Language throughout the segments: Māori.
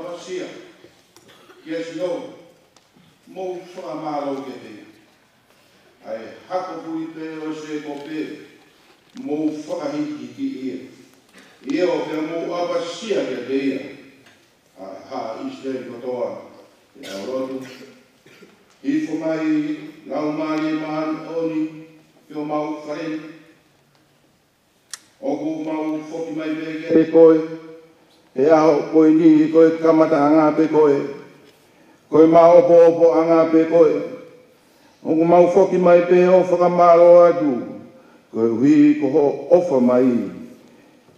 Awasia. Yes, no. Mo whakamalo ke te. Ai hako pui pe o se ko pe. Mo whakahiki ki ia. Ia o te mo awasia ke te ia. Ha Israel kotoa. E aurotu. Ifo mai lau mali mahan oni. Pio mau wharen. Oku mau whoki mai peke. Pe koe. E aho koe ni koe kamata anga pe koe. Koe mau opo anga pe koe. Oku mau whoki mai pe o whakamaro atu. Koe hui koho ofa mai.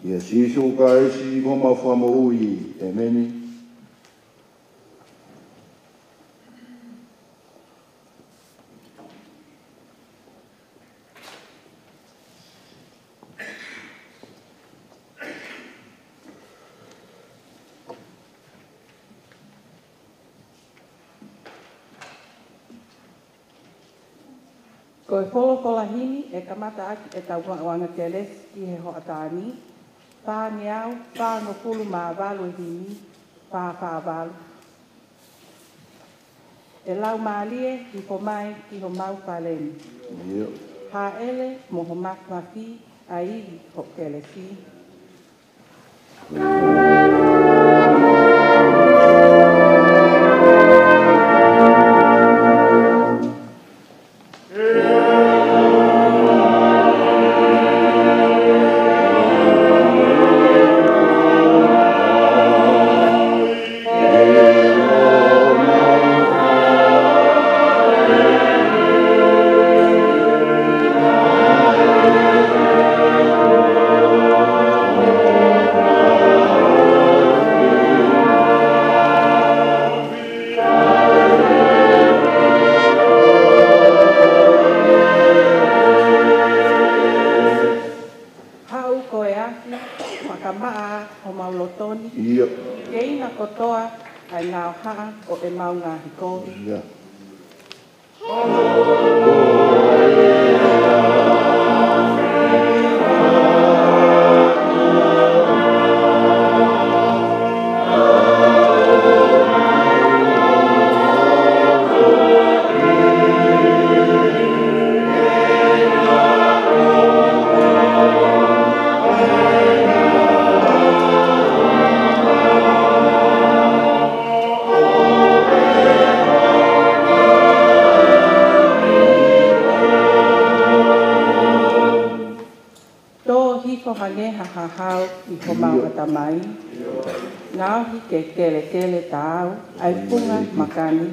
Ia sisu ka esi mo mau whamo ui. Emeni. Ko e wholokolahini e kamata aki e tau wanga te les ki he ho atani. Pā niau, pā no pulu mā walu e hini, pā walu. E lau mālie i ho mai ki ho mau paleni. Ha ele mo ho makmaki a iwi ho kelesi. O e mau ngā hikori. Hahau i ho mau atamai. Ngauhi ke kele tāu, ai punga makani.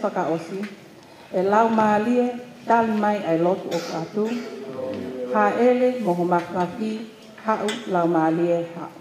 Whakaosi, e lau maalie, tali mai ai lotu o katu, ha ele moho makaki, hau lau maalie hau.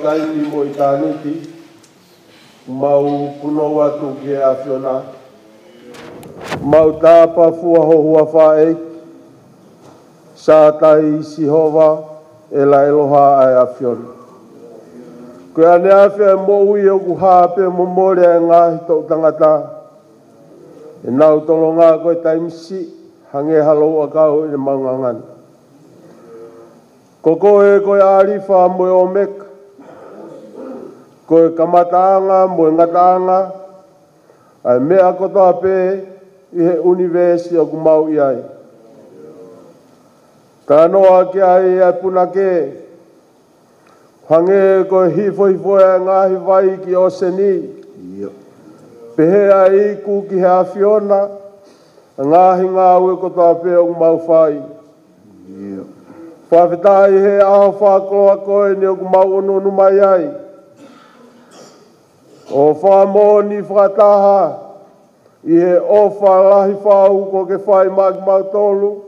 taimi mo i tāniti, mau puno atu ki a whiona, mau tāpa fua hohua whae, sa tai Sihova e la eloha ai afiona. Koe ane awhia mo ui o ku hape mo more e ngahi tau tangata. E nau tolo ngā koe taimisi hange halo a kau e maungangani. Ko koe koe arifa mo e o meka. Koe kamataanga mo e ngataanga. Ai mea kotoa pe i he universi o ku mau iai. Ka noa ki ai ai punake. Hange koe hifo e ngahi vai ki o seni. Pehea i ku ki he awhiona. Ngahi ngā ue kotoa pe o ku mau whai. Whawhetai he aho whakoloa koe ni o ku mau unu mai ai. O whamoni whakataha. I he ofa lahi whau ko ke whai maki mau tolu.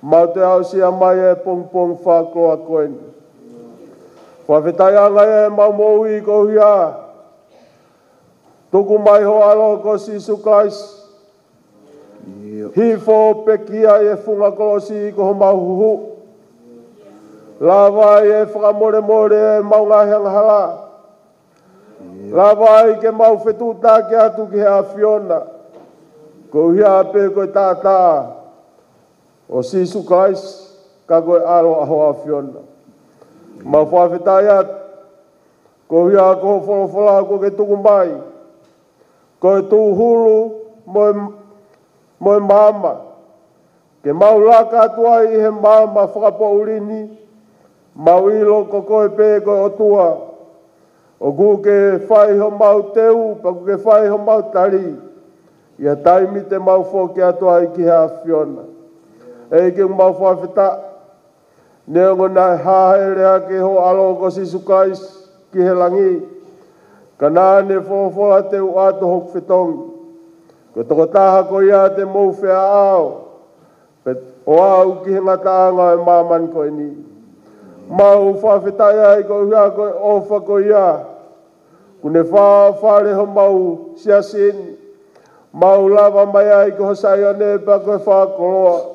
Mau te au sia mai e pong whakoloa koe ni. Whawhetai anga e mau moui ko hia. Tuku mai ho alo ko Sisu Christ. Hifo pekia e funga kolosi ko ho mau huhu. Lava e whakamore e mau ngahi hala. Lava e ke mau whetuta ke atu ki hea Fiona. Ko hia pe koe tātā. O Sisu Christ ka koe alo ahoa Fiona. Mau whawhetai atu. Ko hia ko wholofola ko ke tuku mai. Ko tu hulu moe mama. Ke mau laka tua i he mama whakapo urini. Mau ilo ko koe pe koe o tua. O ku ke whai ho mau teu, pa ku ke whai ho mau tari. Ia taimi te mau whoke atua i ki hea Fiona. E ke mau whawheta. Neongo nai hae rea ke ho alo ko Sisu Christ ki he langi. Ka nāne wholofola te u ato hok whetongi. Ko toko taha ko ia te mou whea ao. O au ki he ngataanga e māman koe ni. Mau whawhetai ai ko ia koe ofa ko ia. Kune whare ho mau siasini. Mau lava mai ai ko hosai ane pa koe whakoloa.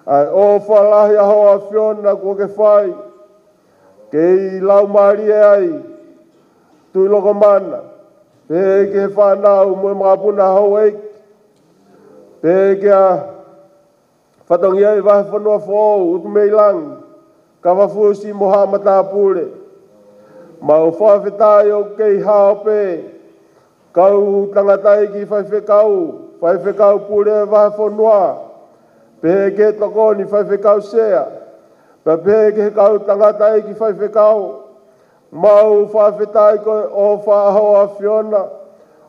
Ai ofa lahi ahoa Fiona ko ke whai. Ke i lau maari ai. Tui loko mana. Pe ke whanau mo mga puna hau eik. Pe ke a whatongi ai wahe whanua whou utu mei lang. Ka wafusi moha mata pule. Mau whawhetai o kei hao pe. Kau tangatai ki whaiwhekau pule wahe whanua. Pe ke tokoni whaiwhekau sea. Pe ke kau tangatai ki whaiwhekau. Mau whawhetai koe o whahoa Fiona.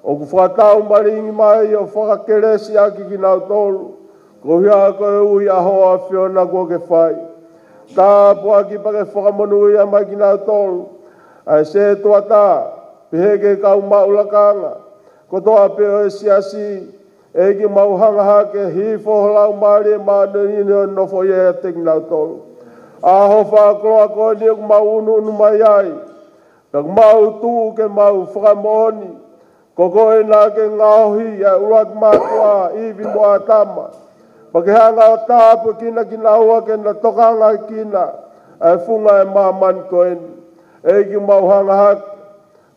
O ku whakatau maringi mai o whakakeresi aki ki nau tolu. Ko hia koe ui ahoa Fiona ko ke whai. Tā pua ki pake whakamonu ia mai ki nau tolu. Ai se tua tā. Peheke kau maulakanga. Ko toa peo e siasi. E ki mau hangaha ke hifo lau maari e maanini o nofo ia te ki nau tolu. Aho whakoloa koe ni ku mau unu mai ai. Tak mau tu ke mau whakamoni. Koko e nā ke ngāohi a urat mātua iwi mo atama. Pakehanga o tāpu kina ua ke na tokanga kina. E funga e māman koe ni. E ki mau hanga hak.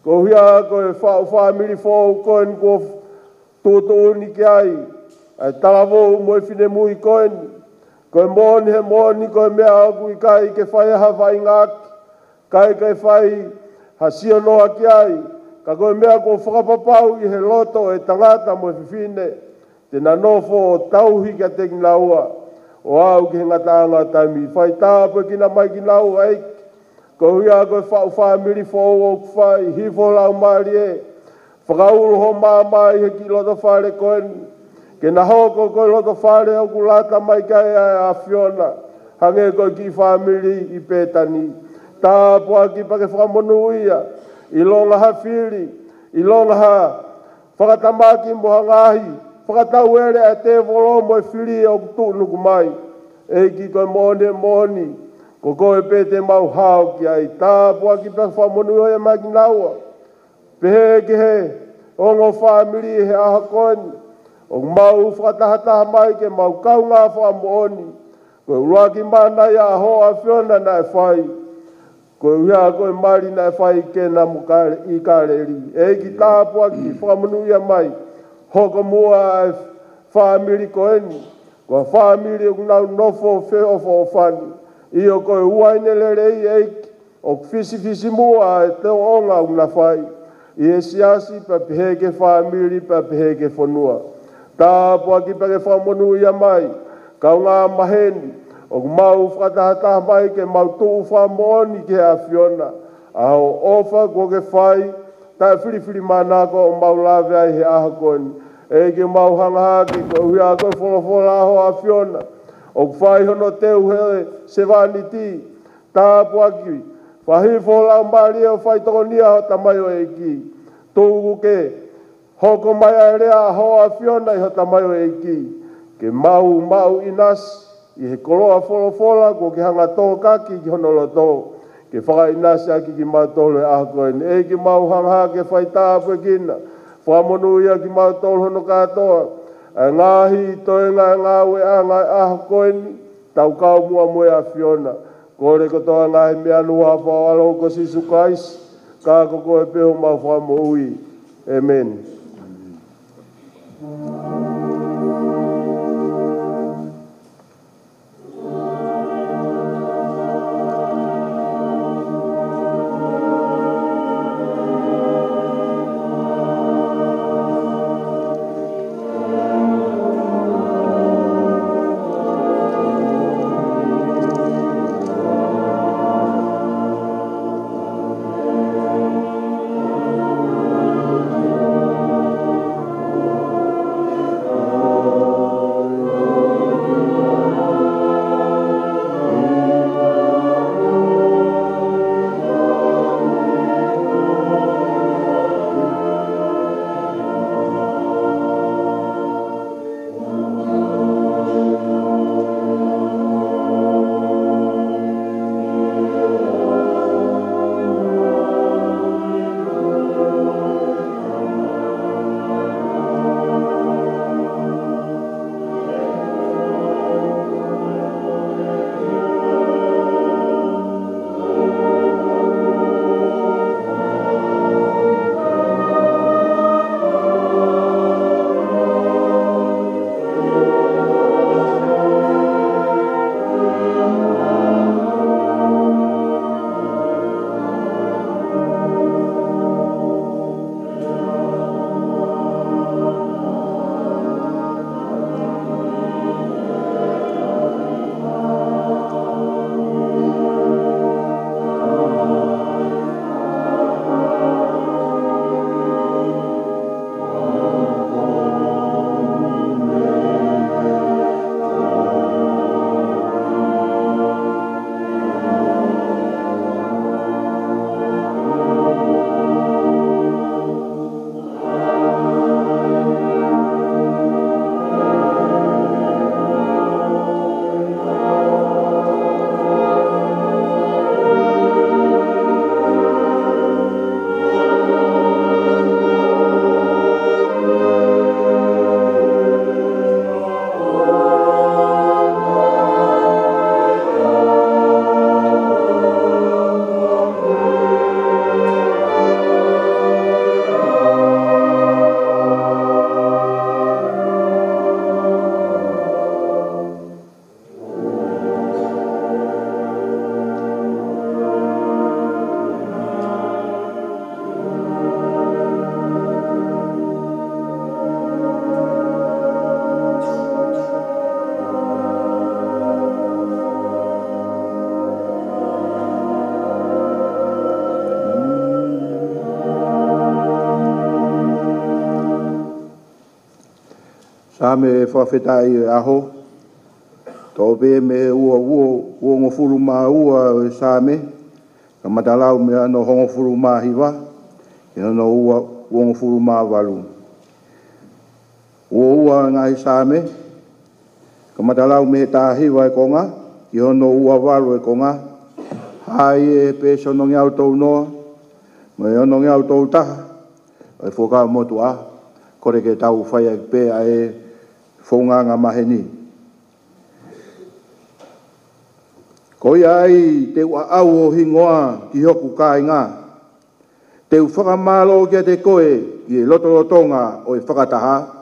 Ko hia koe whamiri fōu koe ni ko tūtu uni ki ai. E talavou mo e whine mui koe ni. Koe mōni he mōni koe mea aku i kai ke whaiaha whai ngāki. Kai whai ha sio noa ki ai. Ka koe mea ko whakapapau i he loto e tangata mo e whiwhine. Te na nofo o tauhi ka te kinaua. O au ki he ngataanga taimi. Whai tāpu ki na mai kinaua eik. Ko hia koe whamiri fōu o kuwhai. Hifo lau maari e. Whakauru ho māmai he ki loto whare koe ni. Ke na hoko koe loto whare o ku lata mai kai a Fiona. Hange koe ki whamiri i pētani. Tā pua ki pake whakamonu ia. I longa ha whiri. I longa ha whakatamaki moha ngahi. Whakatau ere a te volo mo e whiri o kutu nuku mai. E ki koe moni. Ko koe pēte mau hao ki ai. Tā pua ki pake whakamonu ia mai ki naua. Pehe ki he ongo whamiri he aha koeni. O mau whakatahataha mai ke mau kaunga whakamoni. Koe ua ki mana ia hoa whiona na e whai. Koe uia koe mari na e whai ke na i kareri. E ki tāpua ki whamunu ia mai. Hoko mua e whamiri koeni. Koe whamiri o nau nofo wheo whofani. Io koe uaine lerei eiki. O fisi mua e te onga una whai. I e siasi pa piheke whamiri pa piheke whanua. Tāpua ki pake whamunu ia mai. Kau ngā maheni. O mau whakatahata mai ke mau tuu whamooni ke a whiona. Aho ofa ko ke whai. Tai whiriwhiri manako o mau lawe ai he aha koni. E ke mau hangahaki ko uia koe wholofola aho a whiona. O whai hono teu hele se wani ti. Tāpua ki. Whahi whola mbari o whai tokonia ho tamai o e ki. Tūku ke. Hoko mai a rea aho a whiona i ho tamai o e ki. Ke mau inas. I he koloa wholofola ko ke hanga tō kaki ki honolo tō. Ke whaka inasi aki ki mātolo e ahakoen. E ki mau hanga ke whai tāpue kina. Whamonu ia ki mātolo hono kātoa. E ngāhi toenga e ngāwe a ngai ahakoen. Tau kau mua moe a whiona. Kore kotoa ngāhi mea nua whawalo ko sisu kais. Kā koko e peho mau whamo ui. Amen. Sa me whawhetai aho. Tō pe me ua ngofuru mā ua sa me. Ka matalau me ano hongofuru mā hiwa. E ano ua ngofuru mā walu. Ua ngai sa me. Ka matalau me tā hiwa e konga. Ki ano ua walu e konga. Hai e pe sono ngiau tau noa. Me ano ngiau tau taha. E whoka motu a. Kore ke tau whai pe a e whonganga maheni. Ko ia ai te ua au o hingoa ki hoku kāinga. Te u whakamalo kia te koe i e lotolotonga o e whakataha.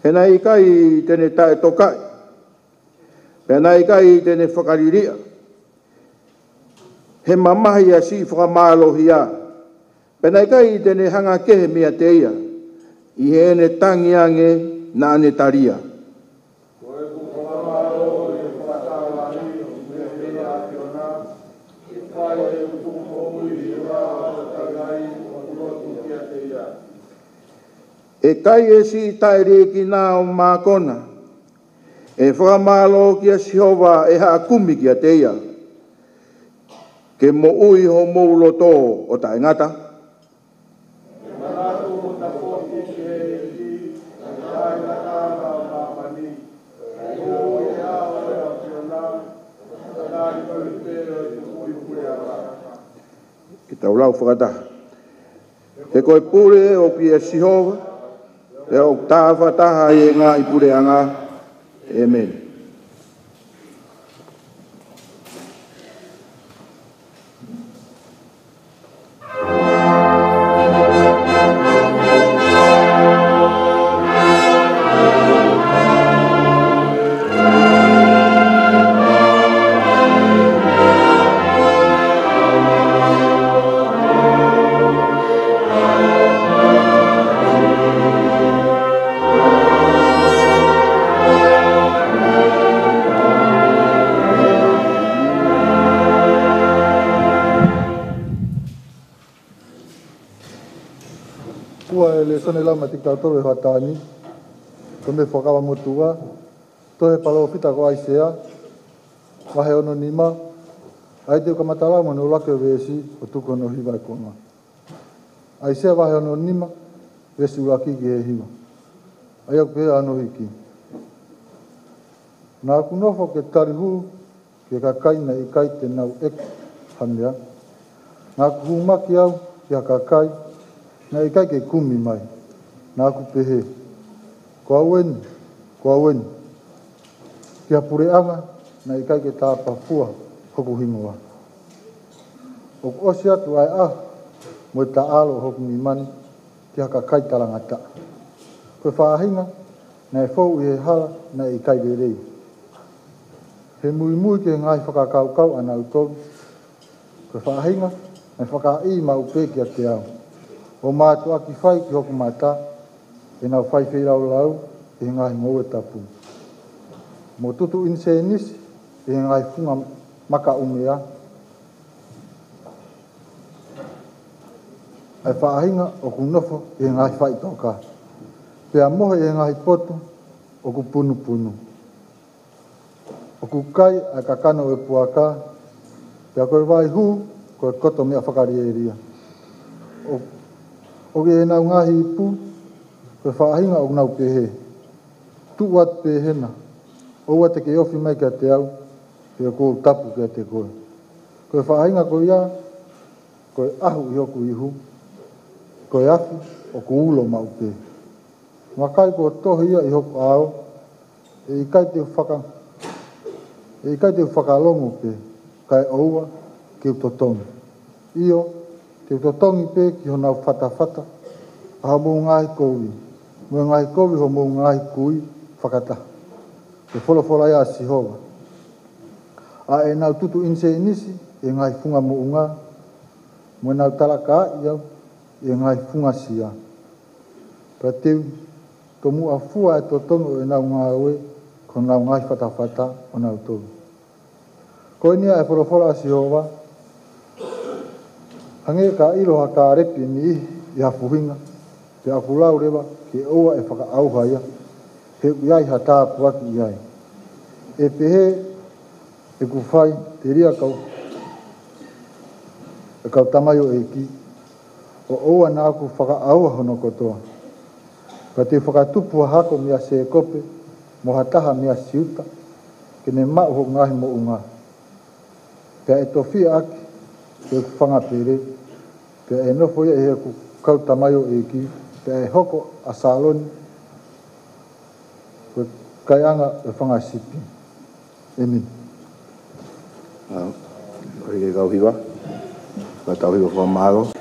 Hena i kai tene tae tokai. Hena i kai tene whakariria. He mamahi a si whakamālohi a. Pena i kai tene hanga kehe mea te ia. I he ene tangi ange na ane taria. E kai e si taere ki nā o mākona. E whakamālo ki a Sihova e haa kumi ki a te ia. Ke mo ui ho moulo tō o tae ngata. Ki tau lau whakataha. He koe pure o ki a Sihova. E o tāwha taha e ngā i pureanga. Amen. Sone lama tika toro e hatani, ko me whakawa motua, to he palo pita ko aisea, wahe ono nima, ai te kamatala mo no lake vesi o tuko no hiwa e konga. Aisea wahe ono nima, vesi uraki ki he hiwa. Ai au pēa ano hiki. Nā kunofo ke tarihu, ke ka kaina i kai te nau ek hanea. Nā kuhumaki au, ke ka kai, na i kai ke kumi mai, nā ku pehe. Ko aweni, kia pureanga, na i kai ke tāpa fua hoku hingoa. O ku osi atu ai mo i ta alo hoku ni mani, kia ka kai tarangata. Koe whaahinga, na e fau i he hala, na i kai rei. He mui ke ngai whakakaukau ana utoru. Koe whaahinga, na whakai mau pēkia te au. O mātua ki whai ki hoku mata, e nau whai whirau lau, e ngai ngau e tapu. Mo tutu inse nisi, e ngai funga maka umea. Ai whaahinga o ku nofo, e ngai whai toka. Pea mohe e ngai potu, o ku punu. O ku kai, ai kakano e puaka, pea koe vai hu, koe koto mea whakarieria. O ke e nau ngahi i pū, koe whaahinga o nau pehe. Tuat pehena, o ua te ke ofi mai kia te au, pia kou tapu kia te koe. Koe whaahinga koe ia, koe ahu i hoku ihu, koe afi o ku ulo mau pehe. Makai ko tohi ia i hoku ao, e i kai te whakalongo pehe, kai oua ki utotongi. Io, te utotongi pe ki ho nau whatawhata, a mou ngahi koui. Mou ngahi koui ho mou ngahi kui whakata. Te wholofola ia Sihova. A e nau tutu inse inisi, e ngahi funga mo unga. Mo nau talaka iau, e ngahi funga sia. Prateu, to mua fua e totongo e nau ngawe, ko nau ngahi whatawhata o nau toru. Ko nia e wholofola Sihova, hange ka iroha ka repi ni i hafuhinga, te aku lau rewa ke oa e whaka auhaia, he iai hata puaki iai. E pehe e ku whai te ria kau, e kau tamayo e ki, o oa na aku whaka aua hono kotoa. Ka te whakatupua hako mea se kope, mo hataha mea siuta, kene mau ho ngahi mo unga. Pea e tofi aki, pea ku whanga pere, pea e nofo ia e ku kau tamayo e ki, pea e hoko a saloni, pea kai anga e whanga sipi. Amen. Ori kau hiwa, ka tau hiwa whamaro.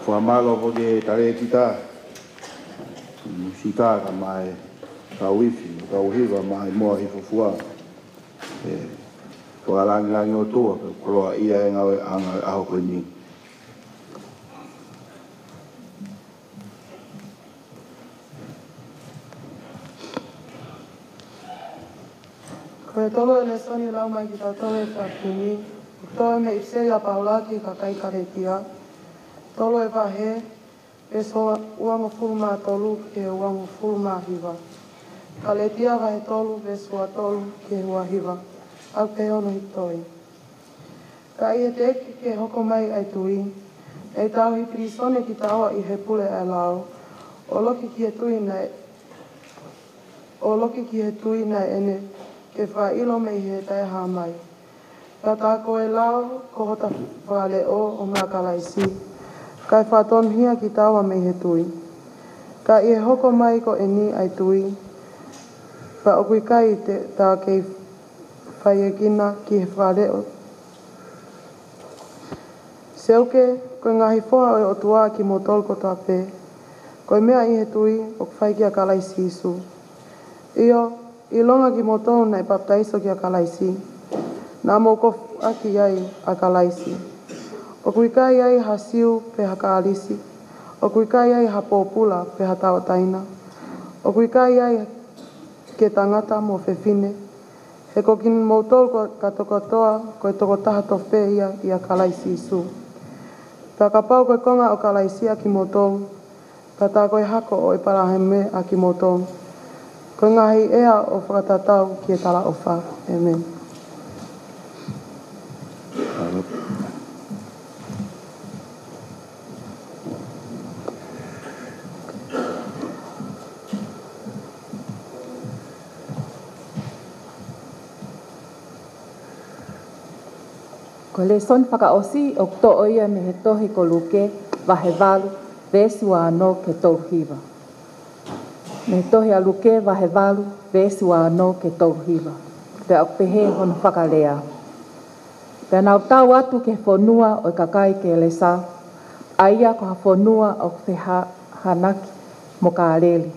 Fua malo po ke tare kita. Musika ka mai ka wifi ka uhiwa mai mo hi fua. Fua langi o tua ko ia nga anga aho ko ni. Koe tolo e le soni lau mai ki tau tolo e whakini. Toi me ipse a paulaki ka kai karetia. Tolo e wahe, e so uango fulma tolu ke uango fulma hiwa. Ka le tia wahe tolu e sua tolu ke hua hiwa. Au ke ono i toi. Ka i e te eki ke hoko mai ai tui. E tau hi prisone ki taua i he pule e lau. O loki ki he tui nei. O loki ki he tui nei ene. Ke wha ilo me i he taiha mai. Ka tā koe lau, ko hota whale o ngā kalaisi. Kai whaton hia ki tawa me he tui. Ka i hoko mai ko e ni ai tui. Pa okui kai te tā kei whai e kina ki he whale o. Seuke, koe ngahi whoa o tua ki mo tolko tā pē. Koe mea i he tui, o whai ki a kalaisi isu. Io, i longa ki mo tonu nei baptaiso ki a kalaisi. Nā mō kofu aki ai a kalaisi. O kui kai ai ha siu pe ha kālisi. O kui kai ai ha pōpula pe ha taotaina. O kui kai ai ke tangata mō whewhine. He kokin mō tolu ka tokotoa koe toko taha to ia i a kalaisi isu. Pea ka pau koe konga o kalaisi a ki mō tolu. Pea tā koe hako o e paraheme a ki mō tolu. Koe ngahi ea o whakatatau ki e tala o wha. Amen. Ko le son whakaosi o to oia me he tohi ko luke wahe walu vesi wa anō ke tauhiwa. Me he tohi a luke wahe walu vesi wa anō ke tauhiwa. Te au pehe hono whakalea. Pea nau tau atu ke whonua o kakai ke le sa. Aia ko ha whonua o ke hanaki mo ka areli.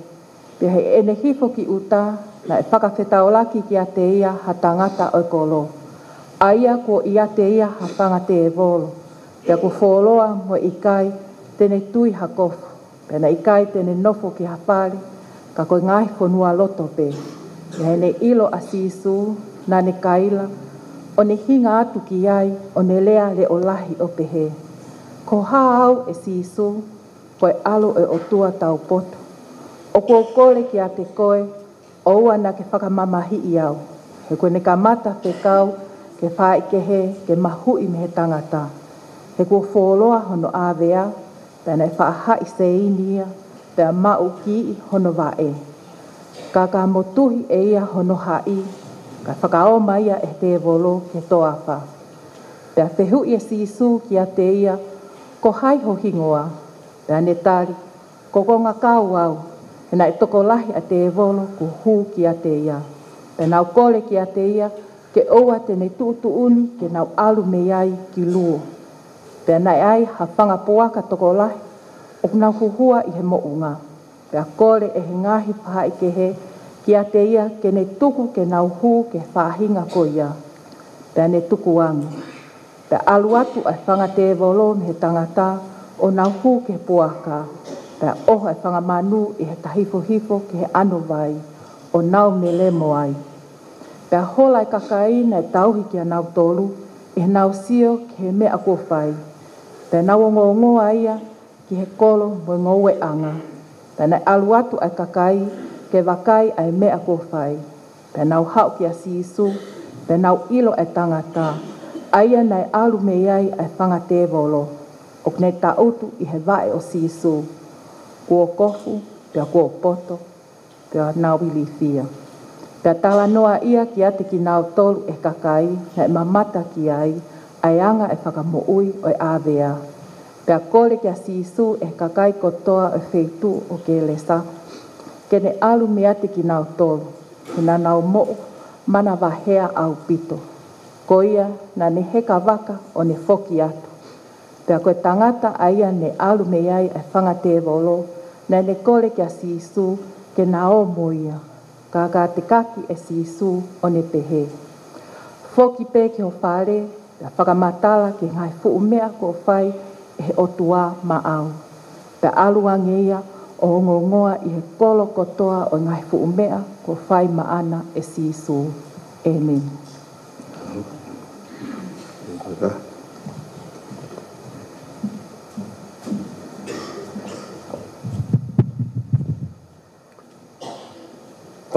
Pea he ene hifo ki uta na e whakawhetaolaki ki a te ia ha tangata o kolo. Aia ko ia te ia ha whanga te e volo. Pea ko wholoa mo ikai tene tui ha kofu. Pea na ikai tene nofo ki ha pari. Ka koe ngai whonua loto pe. Pea ne ilo asisu na ne kaila. O ne hinga atu ki ai o ne lea le o lahi o pehe. Ko hao e sisu koe alo e o tua tau poto. O ko kore ki a te koe o ua na ke whakamamahi i au. He koe ne ka mata whekau ke whae ke he, ke mahui me he tangata. He kua wholoa hono āwea, pēna e whaahai se inia, pēna mau ki i hono wae. Ka motuhi e ia hono hai, ka whakaoma ia e te volo ke toa wha. Pēna whehu ia sisu ki a te ia, ko hai ho hingoa, pēna ne tari, ko konga kau au, pēna e toko lahi a te volo ku hu ki a te ia. Pēna au kore ki a te ia, ke oua tene tuutuuni ke nau alu me ai ki luo. Pea nai ai ha whanga poaka toko lahi, o nau huhua i he mounga. Pea kore e he ngahi pahai ke he, ki a te ia ke ne tuku ke nau hu ke whahinga ko ia. Pea ne tuku angu. Pea alu atu ai whanga te volo me he tangata o nau hu ke poaka. Pea oho ai whanga manu i he tahifo hifo ke he ano vai, o nau me le moai. Pea hola i kakai nei tauhi ki a nau tolu, i he nau sio ki he mea ko whai. Pea nau o ngongoa ia ki he kolo mo ngoe anga. Pea nei alu atu ai kakai ke wakai ai mea ko whai. Pea nau hau ki a sisu, pea nau ilo ai tangata. Aia nei alu me ai ai whanga te volo. O nei ta utu i he vae o sisu. Kua kofu, pea kua poto, pea nau ili fia. Pea tala noa ia ki ate ki nau tolu e kakai, na e mamata ki ai, ai anga e whakamoui o e āwea. Pea kore ki a sisu e kakai kotoa e wheitu o ke lesa. Ke ne alu me ate ki nau tolu, ki na nau mo'u mana wahea au pito. Ko ia na ne heka waka o ne foki atu. Pea koe tangata aia ne alu me ai e whanga te volo, na ne kore kia sisu ke na o moia, ka te kaki e sisu o ne pehe. Foki pe ki ho whare, pea whakamatala ki ngai fu mea ko whai e otua ma au. Pea aluange ia o ngongoa i he kolo kotoa o ngai fu mea ko whai maana e sisu. Amen.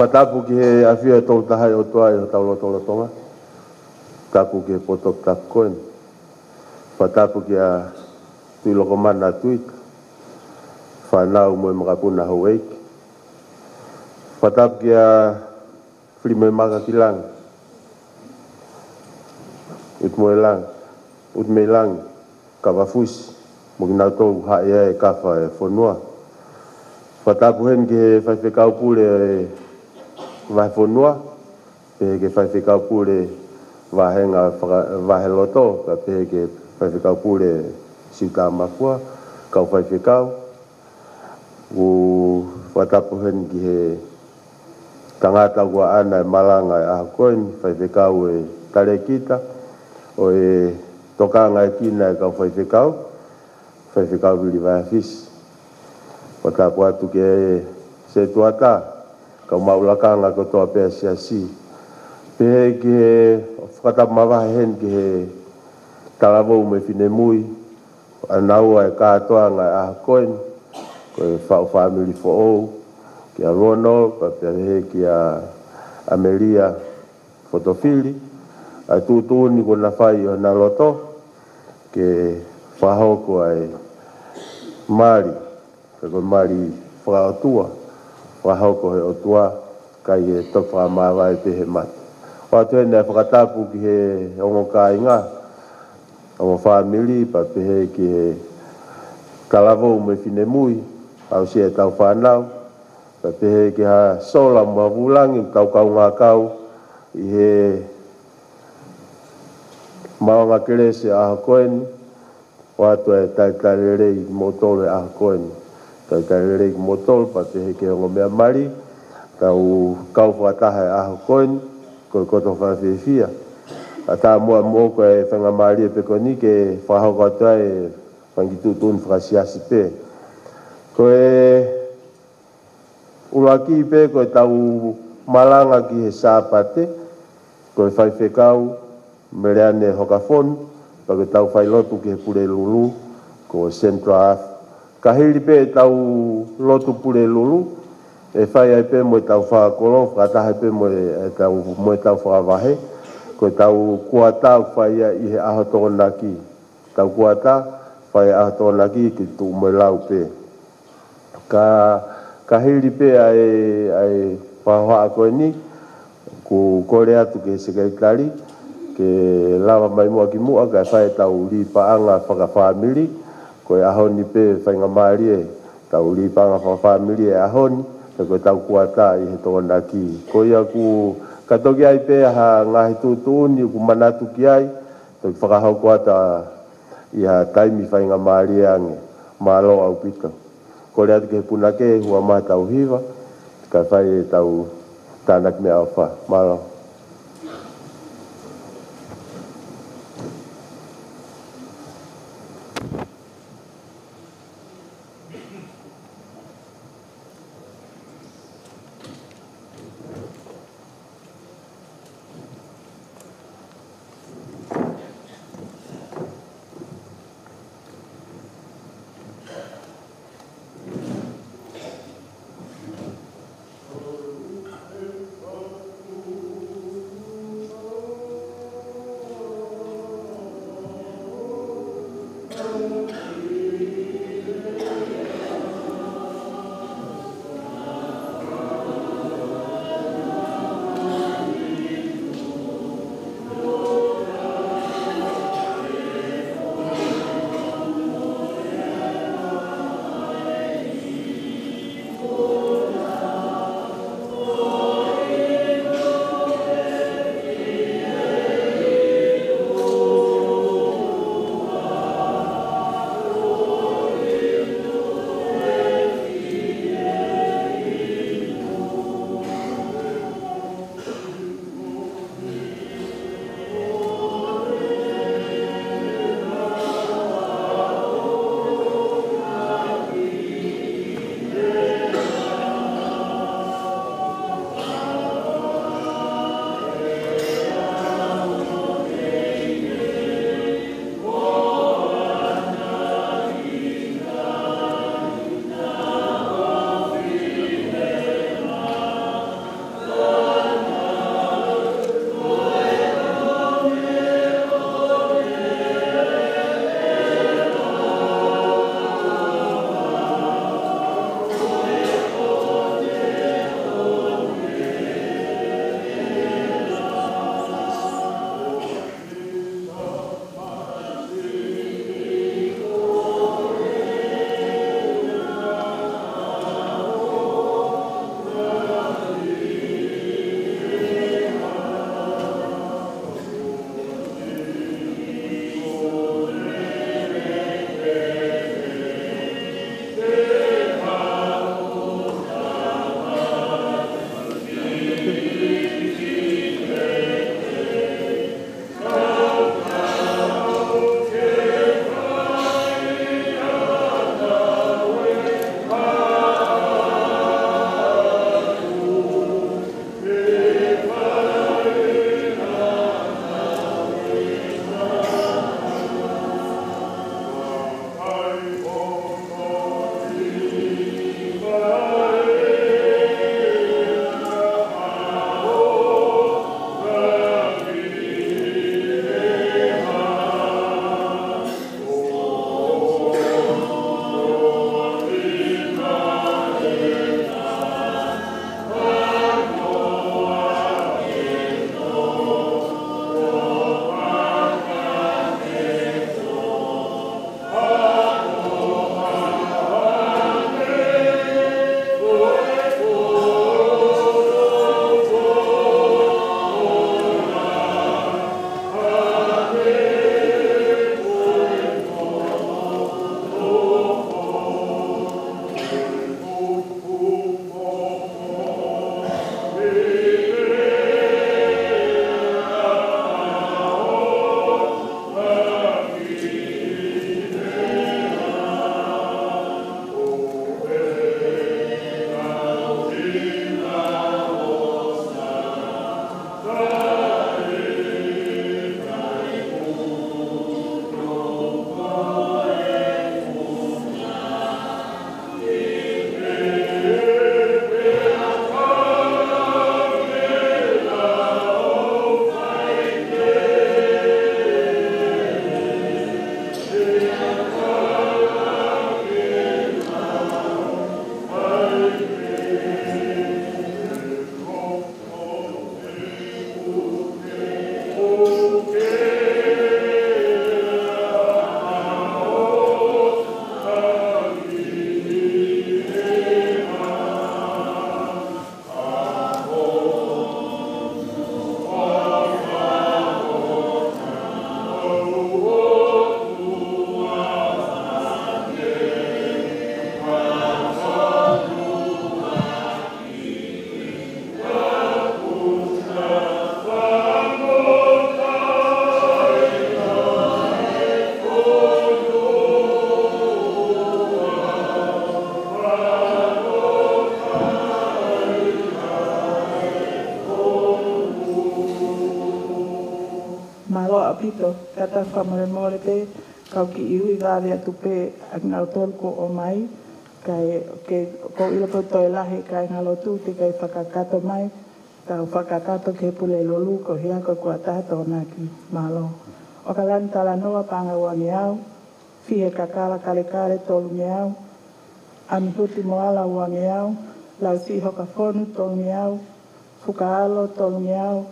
Patapu ki he awhia tau tahai o toa i o tau loto tonga. Tapu ki he potok tapu koen. Patapu ki a tui loko mana tuit. Whanau moe makapuna hau eik. Patapu ki a whiri moe maka ki lang. Ut moe lang. Ut mei lang. Ka wafusi. Mo ki nau tau hae e kafa e whanua. Patapu hen ki he whaiwhekau pule e vai fonua pe ke fai fikau pule vahenga vahe loto pe ke fai fikau pule sita mafua kau fai fikau u watapu hen ki he tangata ua ana e malanga e aha koen fai fikau e tare kita o e tokanga e kina e kau fai fikau vili vai fis watapu atu ke se tuata kau maulakanga ko toa pea siasi. Pehe ki he whakatamawahe hen ki he talavou me whine mui. Anaua e kātoanga e aha koen. Ko e whao family for all. Ki a Ronald, pa pea he ki a Amelia Fotofili. A tūtūni ko na whai o na loto. Ke whahoko ai Mari. Ko Mari whakaotua. Wahauko he o tua, kai e topa mawai pe he mata. Watu hene e whakatapu ki he ongo ka inga, ongo whamili, pa pe he ki he kalavou me whine mui, au si e tau whanau, pa pe he ki ha sola mua vulangi, tau kau ngā kau, i he maonga kerese aha koeni, watu e taitarerei motole aha koeni. Tau tarerei motol pa te he ke ongo mea mari, tau kau whataha e aho koen, ko koto whawhiwhia. A tā mua mōko e whanga maari e pekoni ke whahoko atua e whangitutun whakasiasi pe. Ko e ulaki pe ko e tau malanga ki he sāpate, ko e whaiwhekau mereane hokafon, pa ko tau whailotu ki he pure lulu, ko Central Ave. Ka hiri pe tau lotu pule lulu, e whai ai pe mo tau whakolo, whakatahe pe mo tau whakavahe, ko tau kuata whai i he aho tōnaki. Tau kuata whai aho tōnaki ki tu mo lau pe. Ka hiri pe ai whahoa koe ni, ku kore atu ke sekaitari, ke lawa mai mua ki mua, ka whai tau li paanga whakawhamiri, ko e ahoni pe whainga maari e tau li panga whawhamiri e ahoni te koe tau kuata i he tōna ki. Ko ia ku katoki ai pe ha ngahi tūtūni ku manatu ki ai te whakahau kuata i ha taimi whainga maari e ange malo au pita. Ko rea te ke punake hua maha tau hiva ka whai e tau tānak mea au wha. Malo. whaapito, kata whamore more pe, kau ki iwi gāre atu pe ak ngau tolko o mai, kai ko ilo po toi lahi kai ngalo tu te kai whakakato mai, kau whakakato ke pule lolu ko hia ko kua tātou nā ki malo. O ka lani tala noa panga wangi au, fihe kakala kare kare tolu nge au, ami huti moala wangi au, lau si hoka whonu tolu nge au, fukaalo tolu nge au,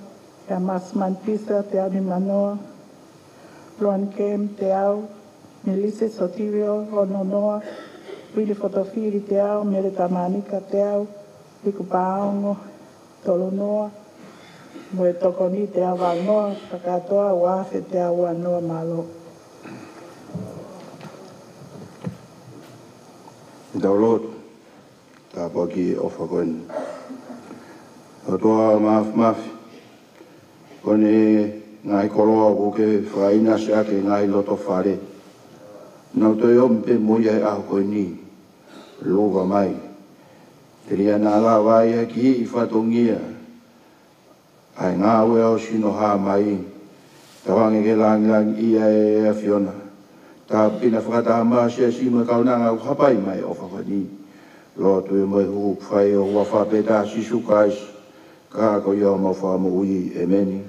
ya masman pisa te ami manoa, Luan kem te au, Melise Sotirio, Ono Noa, Wili Fotofiri te au, Mere Tamanika te au, Liku Paongo, Tolo Noa, Moe Tokoni te au Wanoa, Kakatoa, Wafe te au Wanoa Malo. Daulot, ta bagi ofagon. Otoa mafi. Kone ngai koroa koke whaina se ake ngai loto whare. Nau toi ompe moia e aho koe ni. Lova mai. Te ria nā la vai e ki i whatongia. Ai ngā ue au sino hā mai. Tawange ke langi ia e a Fiona. Ta pina whakataha maa se sino e kaunanga u hapai mai o whakani. Lo tue moe hu whai o wafa peta sisu kais. Ka ko ia mo wha mo ui e meni.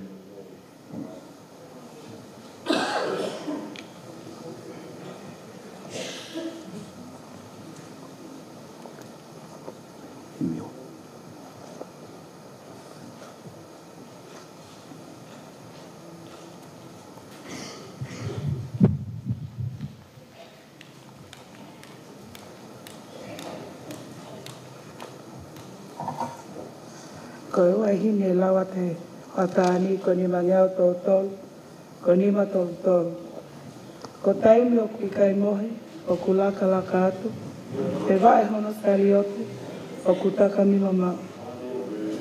Koe ua hini e lawa te whataani ko ni mangiao tō tolu, ko ni ma tō tolu. Ko taimi o kui kai mohe, o ku laka laka atu, te wae hono sari otu, o ku takamilo mau.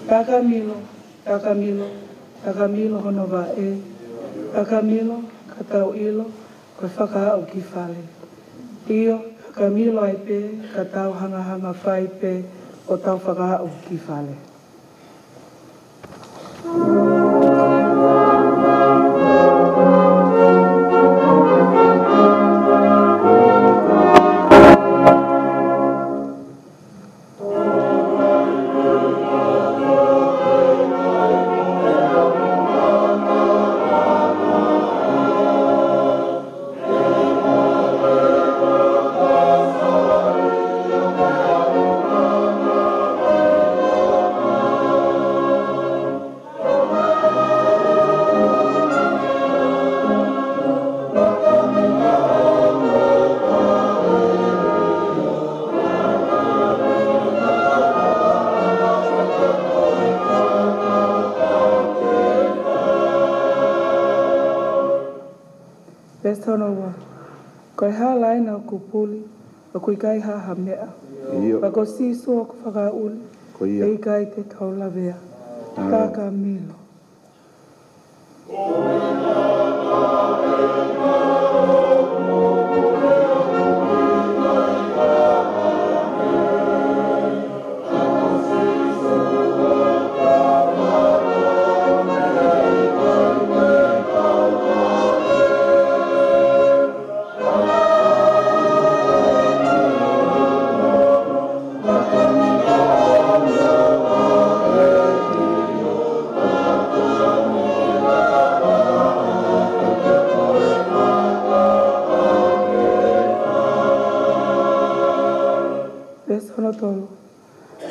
Takamilo, takamilo, takamilo hono wa e, takamilo, katau ilo, koe whakaau ki whale. Io, takamilo ai pe, katau hanga hanga whai pe, o tau whakaau ki whale. Pesonoa, koe halaina o kupuli, o kui kai haha mea. Wako sisu o kuwhaka uli, e kai te kaulawea. Kaka milo.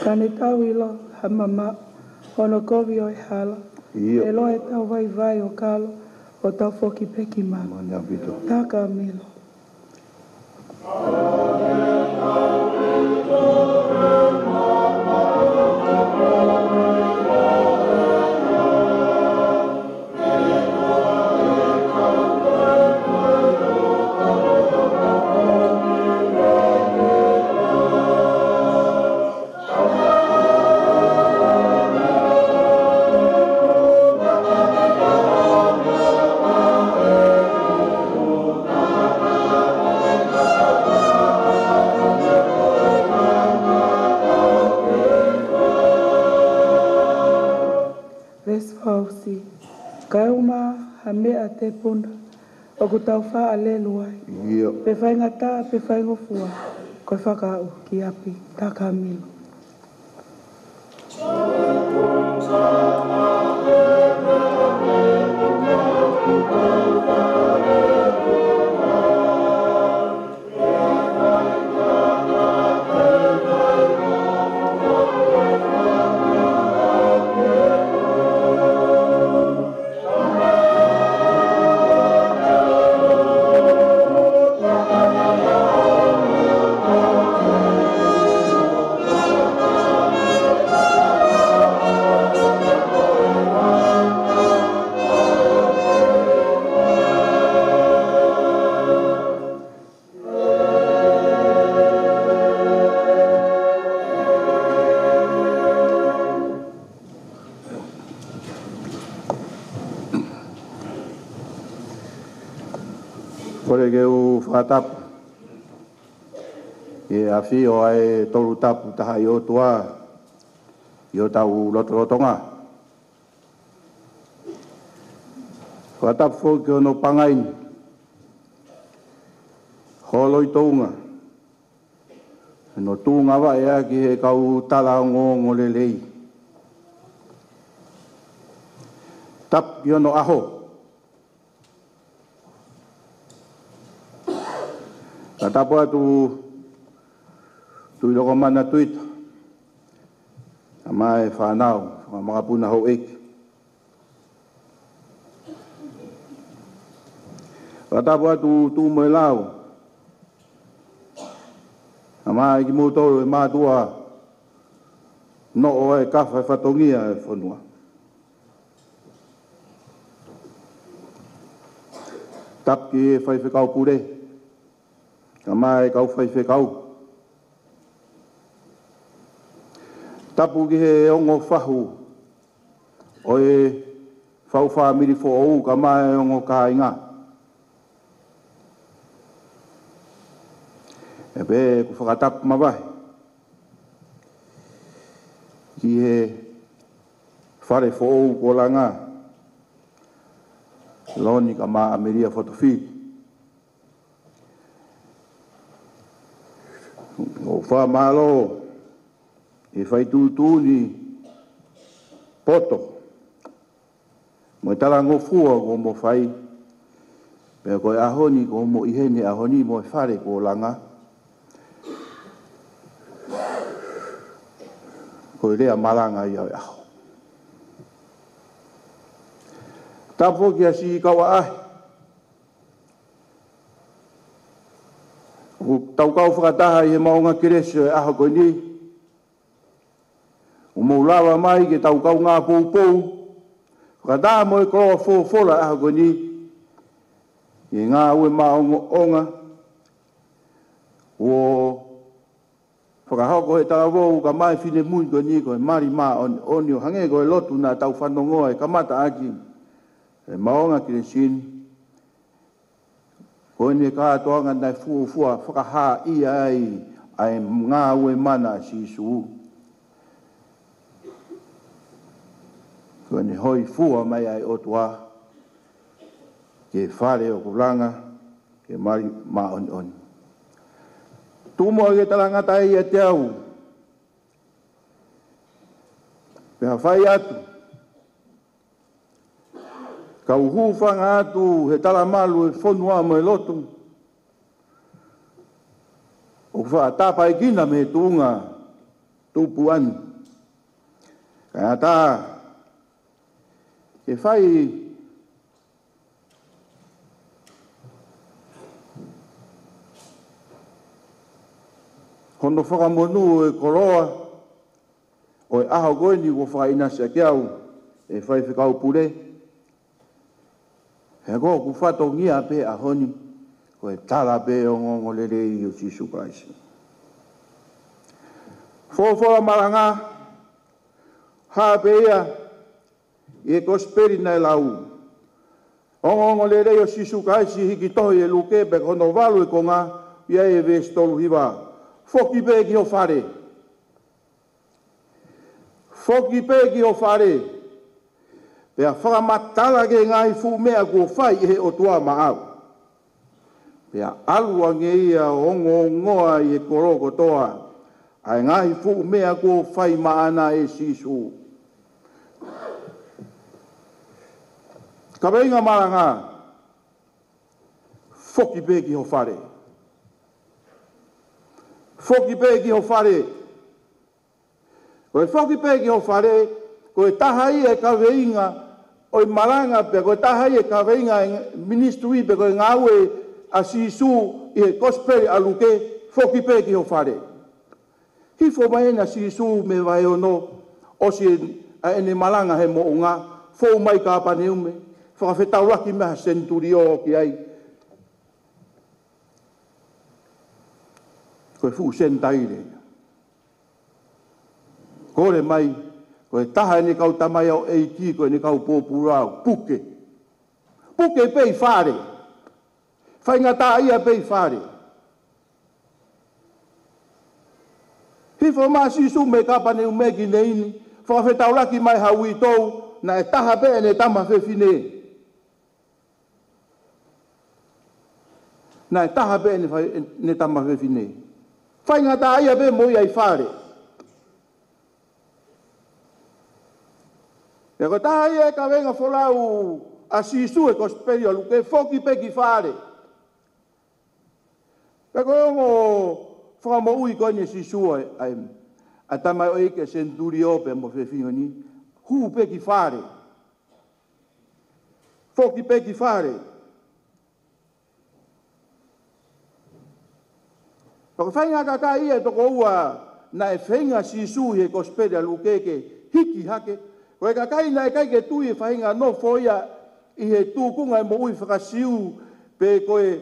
Kane tau ilo ha mama, ono kovi o e hala, e loa e tau vai vai o kalo, o tau foki peki mama. Taka milo. O ku tau wha a lelu ai. Ia. Pe whai ngata, pe whai ngofua. Koe whakau ki api, tā ka milo. Kore ke u whakatapu. E a whi o ai toru tapu taha i o tua. I o tau lotorotonga. Whakatapu fo ke ono pangaini. Holoi tounga. No tūnga wa ea ki he kau tala ngō lelei. Tap ki ono aho. Ka tapo atu tui loko mana tuita. A mai whanau, whakamakapuna ho eki. Ka tapo atu tū moe lau. A mai ki mūtoro e mātua no o e kawha e whatongia e whanua. Tap ki e whaiwhekau pure. Ka mai kau whaiwhekau. Tapu ki he ongo whahu. O e whauwha miri fo ou ka mai ongo ka inga. E pe ku whakatapu mawahi. Ki he whare fo ou ko langa. Loni ka maa ameria whatowhiti. O wha malo e whai tūtū ni poto. Mo tala ngofua ko mo whai. Pea koe ahoni ko mo ihene ahoni mo e whare ko langa. Koe rea malanga i au aho. Tapo ki a si kawa ahi. O tau kau whakataha i he maunga kiresio e aho koe ni. O maulawa mai ke tau kau ngā pou. Whakataha mo e koroa fōwhora aho koe ni. I ngā ue maunga onga. O whakahoko he tarawou ka mai whine mui koe ni koe mari mā oni o hange koe lotu nā tau whanongoa e kamata aki. E maunga kiresini. Koe ne kātoanga nai fuafua whakaha i ai ngā ue mana si su. Koe ne hoi fua mai ai otua. Ke whare o kulanga, ke mari ma oni oni. Tūmo ke talangata i a te au. Pea whai atu. Kau hūwhanga atu he talamalu e whonua mo e lotu. O wha tāpai kina me tūnga tūpu anu. Kaya tā ke whai hono whakamonu e koroa o e aho koe ni ko whaina se kiau e whai whikau pure. He ko ku whatongia pe a honi ko e tala pe o ngongo lere i o Jisu Christ. Fōwhora maranga ha pe ia e kosperi nei lau. O ngongo lere i o Jisu Christ hiki tohi e luke pe kono walu e konga ia e ves tolu hiwa. Foki pe ki o whare. Foki pe ki o whare. Pea whakamatala ke ngai fu mea ko whai e he o tua maau. Pea alua nge ia ongo ngoa i e koroko toa. Ai ngahi fu mea ko whai maana e sisu. Ka weinga maranga. Foki pe ki ho whare. Foki pe ki ho whare. Koe foki pe ki ho whare, koe tahai e ka weinga, oi maranga pe koe tahai e ka weinga ministry pe koe ngaue a sisu i e kosperi aluke, foki pe ki ho whare. Hifo mai na sisu me vai ono, o si ene maranga he mo unga, fo mai ka apane ume, whakawhetau laki meha senturio ki ai. Koe fu sentaire. Kore mai, koe taha ni kau tamai au eiti, koe ni kau pōpurau, puke. Puke pei whare. Whainga tā ia pei whare. Hifo maa sisu me kapane umegi neini, whakawhetau laki mai haui tau, na e taha pe ne tama whewhine. Na e taha pe ne tama whewhine. Whainga tā ia pe moi ai whare. E ko taha ia e ka wenga wholau a sisu e kosperi alu ke foki peki whare. E ko ongo whakamo ui koe ni sisu ai a tamai o eke senturio pe mo whewhingo ni hu peki whare. Foki peki whare. Pako whainga kaka ia e toko ua na e whainga sisu he kosperi alu keke hiki hake. Koe kakai na e kai ke tui e whainga no foia i he tūkunga e mo ui whakasiu pe koe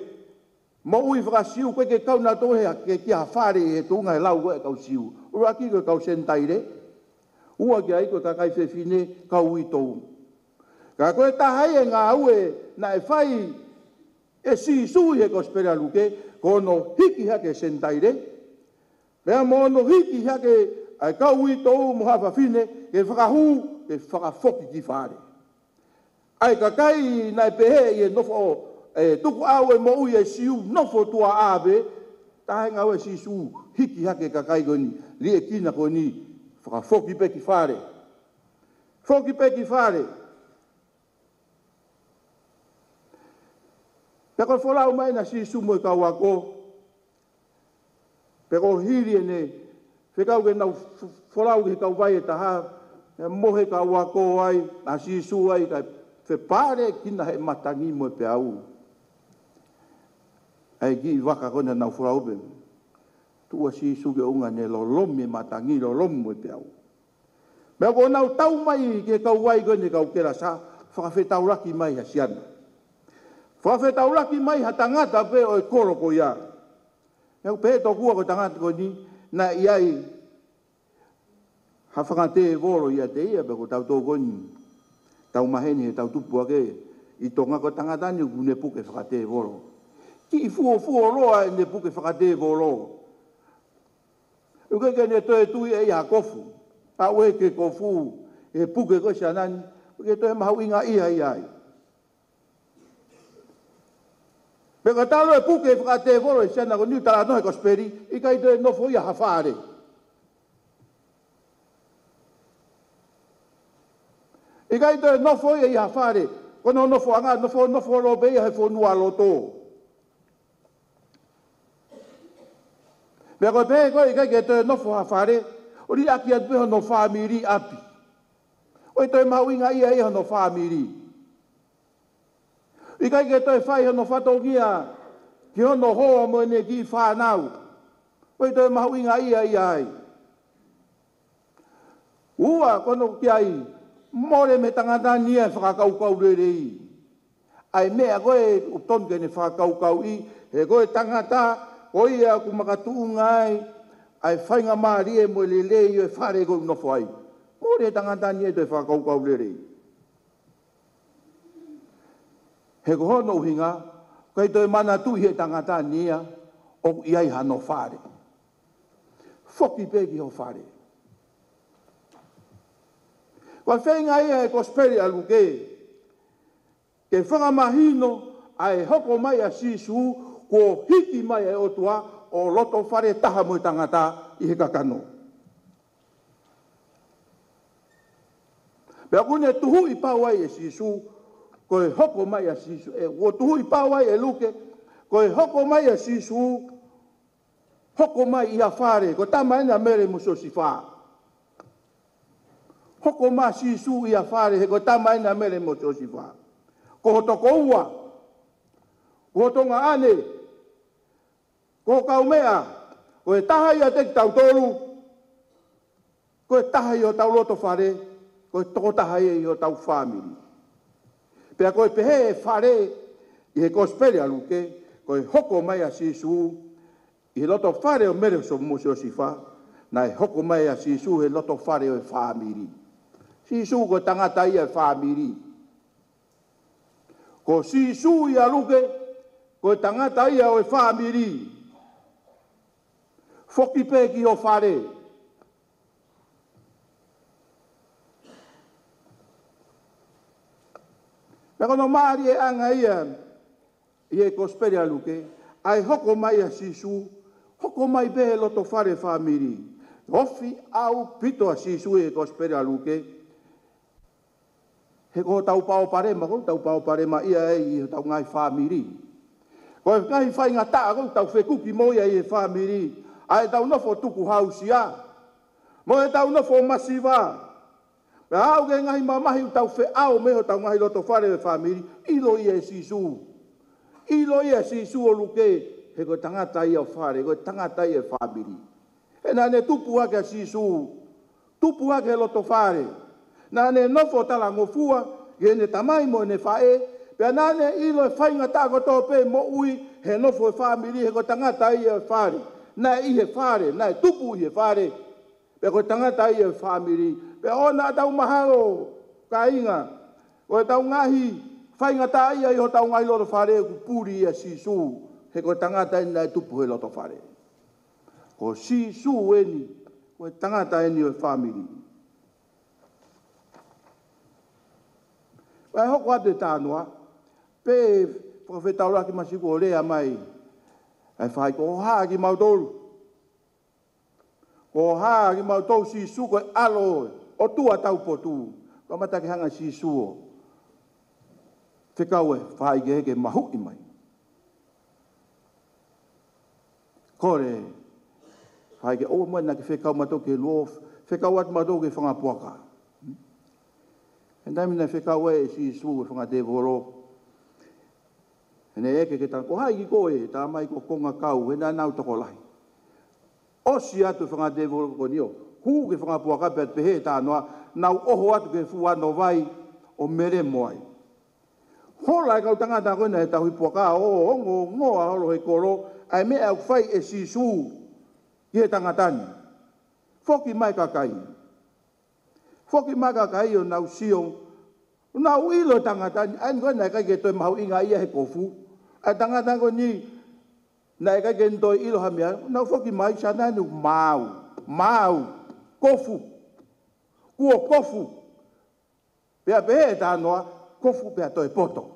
mo ui whakasiu koe ke kau na tohe ke kia whare i he tūnga e lau koe kau siu. Ura ki koe kau sentaire. Ua ki ai koe kakai whewhine kau ui tou. Ka koe tahai e ngā ue na e whai e si sui he kospera luke kono hiki hake sentaire. Rea mo no hiki hake ai kau ui tou mo hawa whine ke whakahu ke whakafoki ki whare. Ai kakai nai pehe i e nofo e tuku au e mo ui e siu nofo tua awe, tahe ngau e sisu hiki hake kakai koni, li e kina koni whakafoki pe ki whare. Foki pe ki whare. Peko wholau mai na sisu mo i kau ako, peko hiri e ne, whekau ke nau wholau ke kau vai e taha, e mohe ka wako ai, a sisu ai, ka whepare kina he matangi mo pe au. Ai ki waka kona nau whurau pe. Tua sisu ke unga ne lo lomi matangi lo lomi mo pe au. Mea ko nau tau mai ke kau wai kone kau kera sa, whakawhetau laki mai ha siana. Whakawhetau laki mai ha tangata pe o e koroko ia. Nau pe to kua ko tangata ko ni, na iai, ha whakate e voro ia te ia, beko tau tō koni, tau maheni he tau tupu ake, i tonga ko tangatani u ne puke whakate e voro. Ki i fuo roa e ne puke whakate e voro. Uke ke ne toe tui e ia kofu, pa ue ke kofu, e puke ko sianani, uke toe mahau inga ia iai. Beko talo e puke whakate e voro e siana ko niu tala nohe kosperi, i kai toe nofo ia hawhare. I kai toi nofo ia i hawhare, kono nofo anga, nofo lo be ia he whonua loto. Mea koe pehe koe i kai ke toi nofo hawhare, o ri aki atu peho no whamiri api. Oi toi mau inga ia iho no whamiri. I kai ke toi whai hono whatongia, ki hono hoa mo ne ki whanau. Oi toi mau inga ia ai. Ua kono ki ai, more me tangata nia whakakaukau rerei. Ai mea koe o tonke ne whakakaukau i, he koe tangata, koe ia kumakatuunga ai, ai whainga maari e mo lelei e whare koe nofo ai. More tangata nia te whakakaukau rerei. He ko hono uhinga, kai toi mana tui he tangata nia, o iai hano whare. Foki peki ho whare. Wa whenga ia e kosperi aluke, ke whangamahino ai hoko mai a sisu, ko hiki mai e o tua o loto whare taha mo i tangata i he kakano. Pea kune tuhu i pāwai e sisu, ko e hoko mai a sisu, o tuhu i pāwai e luke, ko e hoko mai a sisu, hoko mai i a whare, ko tama ina mere muso si wha. Hoko mai sisu i a whare, he ko tama ina mere muso si wha. Ko hotoko ua, ko hotonga ane, ko kaumea, ko e taha i a te tau tolu, ko e taha i o tau loto whare, ko e toko taha i o tau whamiri. Pea ko e pehe e whare, i he kospere aluke, ko e hoko mai a sisu, i he loto whare o mere so muso si wha, na e hoko mai a sisu he loto whare o e whamiri. Sisu ko tangata i a whamiri. Ko sisu i aluke, ko e tangata ia o e whamiri. Foki pe ki o whare. Pea kono maari e anga ia, i e kospere aluke, ai hoko mai a sisu, hoko mai be e loto whare whamiri. Ofi au pito a sisu e kospere aluke, he ko tau pao parema, ko tau pao parema ia e i tau ngai whamiri. Ko e ngai whai ngata, ko tau whekuki moia i e whamiri, ai tau nofo tuku hausia, mo e tau nofo masiva. Pea au ke ngai mamahi tau whe au meho tau ngai loto whare e whamiri, ilo i e sisu. Ilo i e sisu o luke, he ko tangata i o whare, ko tangata i e whamiri. E nā ne tupu ake a sisu, tupu ake loto whare. Nā ne nofo tala ngofua, ke ne tamai mo ne whae, pea nā ne ilo e whainga tāko tō pe mo ui, he nofo e whamiri, he ko tangata i e whare. Nā i he whare, nā e tupu i he whare, pea ko tangata i e whamiri. Pea o nā tau mahalo, ka inga, ko e tau ngahi, whainga tā ia i ho tau ngai loto whare, ku puri i a sisu, he ko tangata i nā e tupu he loto whare. Ko sisu eni, ko e tangata eni o e whamiri. Pai hoko atu e tānoa, pe whakawhetau laki masiku o rea mai, ai whai ko haa ki mautoru. Ko haa ki mautoru sisu ko e alo, o tua tau potu, ko matake hanga sisu o. Whekau e whai ke heke mahu i mai. Kore, whai ke o mai na ke whekau matou ke luo, whekau atu matou ke whangapuaka. E nai mina whekau e si su e whanga te voro. E ne eke ke ko hai ki koe, tā mai ko konga kau, e nā nau toko lahi. Osi atu whanga te voro ko nio, hu ke whanga puaka pe pehe tā noa, nau oho atu ke fuano vai o mere moai. Hola e kau tangata koina e tahui puaka o ongo ngoa holo he koro, ai me au whai e si su ki he tangatani. Foki mai kakai. Foki maka kai o nau siong, nau ilo tangata, an ko nai kai ke toi mau inga ia he kofu, a tangata ko ni, nai kai ke toi ilo hamia, nau foki mai sana nu mau, kofu, kuo kofu, pea pehe ta noa, kofu pea toi poto.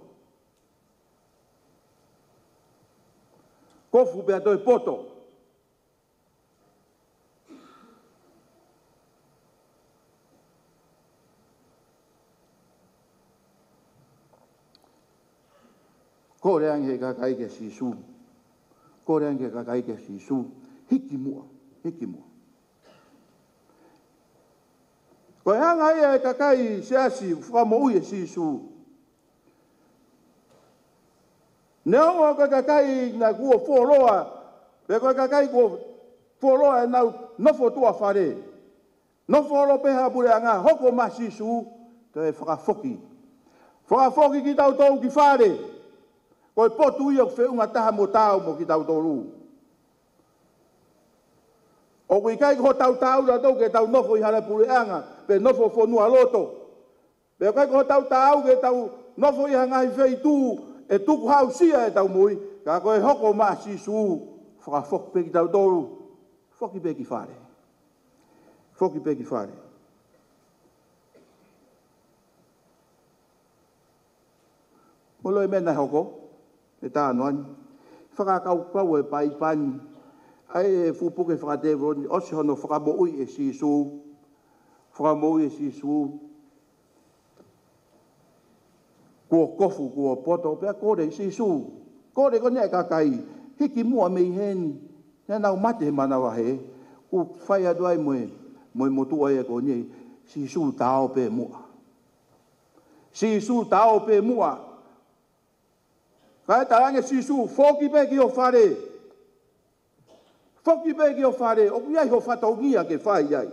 Kofu pea toi poto. Ko reang he kakai ke sisu. Ko reang he kakai ke sisu. Hiki mua. Ko hanga ia e kakai seasi whamo ui e sisu. Neongo ka kakai na kua wholoa. Pe ko kakai kua wholoa e nau nofo tua whare. Nofo olo peha pure anga hoko ma sisu. Te whakafoki. Whakafoki ki tau tau ki whare. Ko e potu ia wheunga taha mo tau mo ki tau toru. O kui kai ko tau tau la tau ke tau nofo i hara pureanga, pe nofo whonua loto. Pe kai ko tau tau ke tau nofo i hanga i whei tū, e tuku hau sia e tau mui, ka ko e hoko maa sisu, whakafok pe ki tau toru, foki pe ki whare. Foki pe ki whare. Molo e mena hoko, e tā noani. whakakaukau e pai pani. Ai e fupuke whakatevroni, osi hono whakamoi e sisu. Whakamoi e sisu. Kua kofu, kua poto, pia kore i sisu. Kore kone e kakai, hiki mua mei heni. Nā nau mate he mana wahe, ku whai aduai moe motua e kone, sisu tao pe mua. Sisu tao pe mua. Kai tarange sisu, foki pe ki o whare. Foki pe ki o whare, o iai ho whataugia ke whai iai.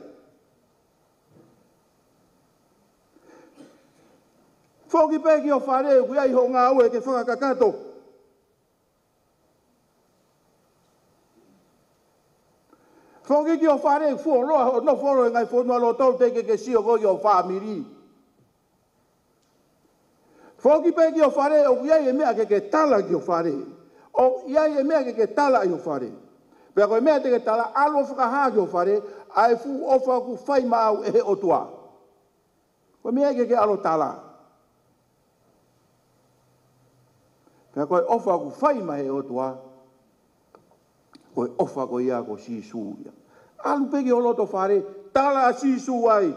Foki pe ki o whare, o iai ho ngā ue ke whakakato. Foki ki o whare, fuo roa, no foro e ngai whonua lo tau teke ke sio ko ki o whamiri. Foki pe ki o whare, o iai e mea ke tala ki o whare. O iai e mea ke tala i o whare. Pea koe mea te tala, alo whakaha ki o whare, ai fu ofa ku whai mau e he otua. Koe mea ke alo tala. Pea koe ofa ku whai ma he otua, koe ofa ko ia ko sisu ia. Alu peki o loto whare, tala sisu ai.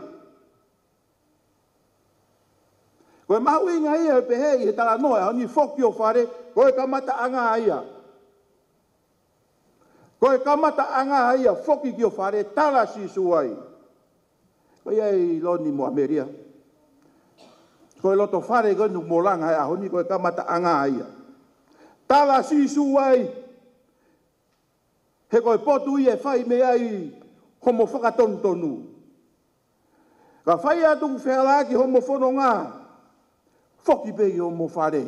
Koe mahu inga ia e pehe i he tala noa, honi foki o whare, koe kamata anga ia. Koe kamata anga ia, foki ki o whare, tala sisu ai. Koe iai loni mo Ameria. Koe loto whare koe nuk molanga ia, honi koe kamata anga ia. Tala sisu ai. He koe potu i e whai me ai, homo whakatontonu. Ka whai atu ku whealaki homo whono ngā. Foki pegi o mo whare.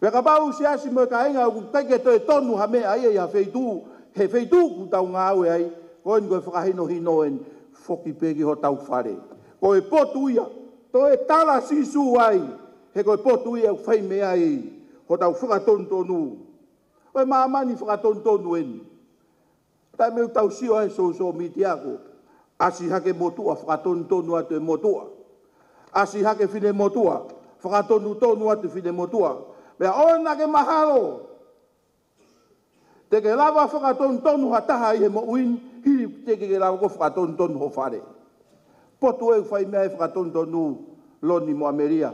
Weka bau si asi mo ka inga ku teke to e tonu ha mea ai ha feitu, he feitu ku tau ngā aue ai, koe ni koe whakahino hino en, foki pegi ho tau whare. Koe potu ia, to e tala sisu ai, he koe potu ia ku whai mea ai, ho tau whakatontonu. Koe maamani whakatontonu en. Tai meu tau sio ai so miti ako, asi hake motua whakatontonu atu e motua. Asi hake whine motua, whakatonu tonu atu whine motua. Mea ona ke mahalo. Te ke lava whakatonu tonu ha taha i he mo uin, hiri te ke lava ko whakatonu tonu ho whare. Potu e whai mea whakatonu tonu loni mo Ameria.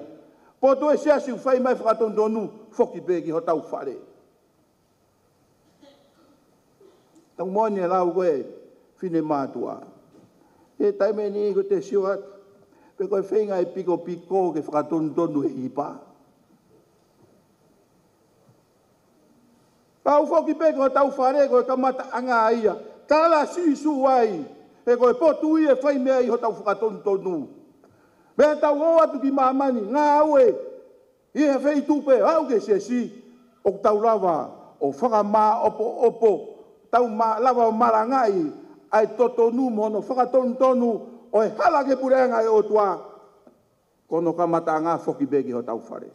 Potu e siasi whai mea whakatonu tonu foki peki ho tau whare. Tau moani e lau koe whine mātua. E taime ni ko te siuat, pe koe whenga e piko piko ke whakatonu tonu he hipa. Kau whoki peko o tau whare koe kamata anga ia. Tala sisu ai. He koe potu i e whai mea i ho tau whakatonu tonu. Mea tau o atu ki mamani, ngā aue. I he whai tupe, au ke se si. O tau lava, o whakamā opo. Tau lava o marangai. Ai totonu mono whakatonu tonu. O e hala ke purenga e o tua. Kono kamata ngā whoki peki ho tau whare.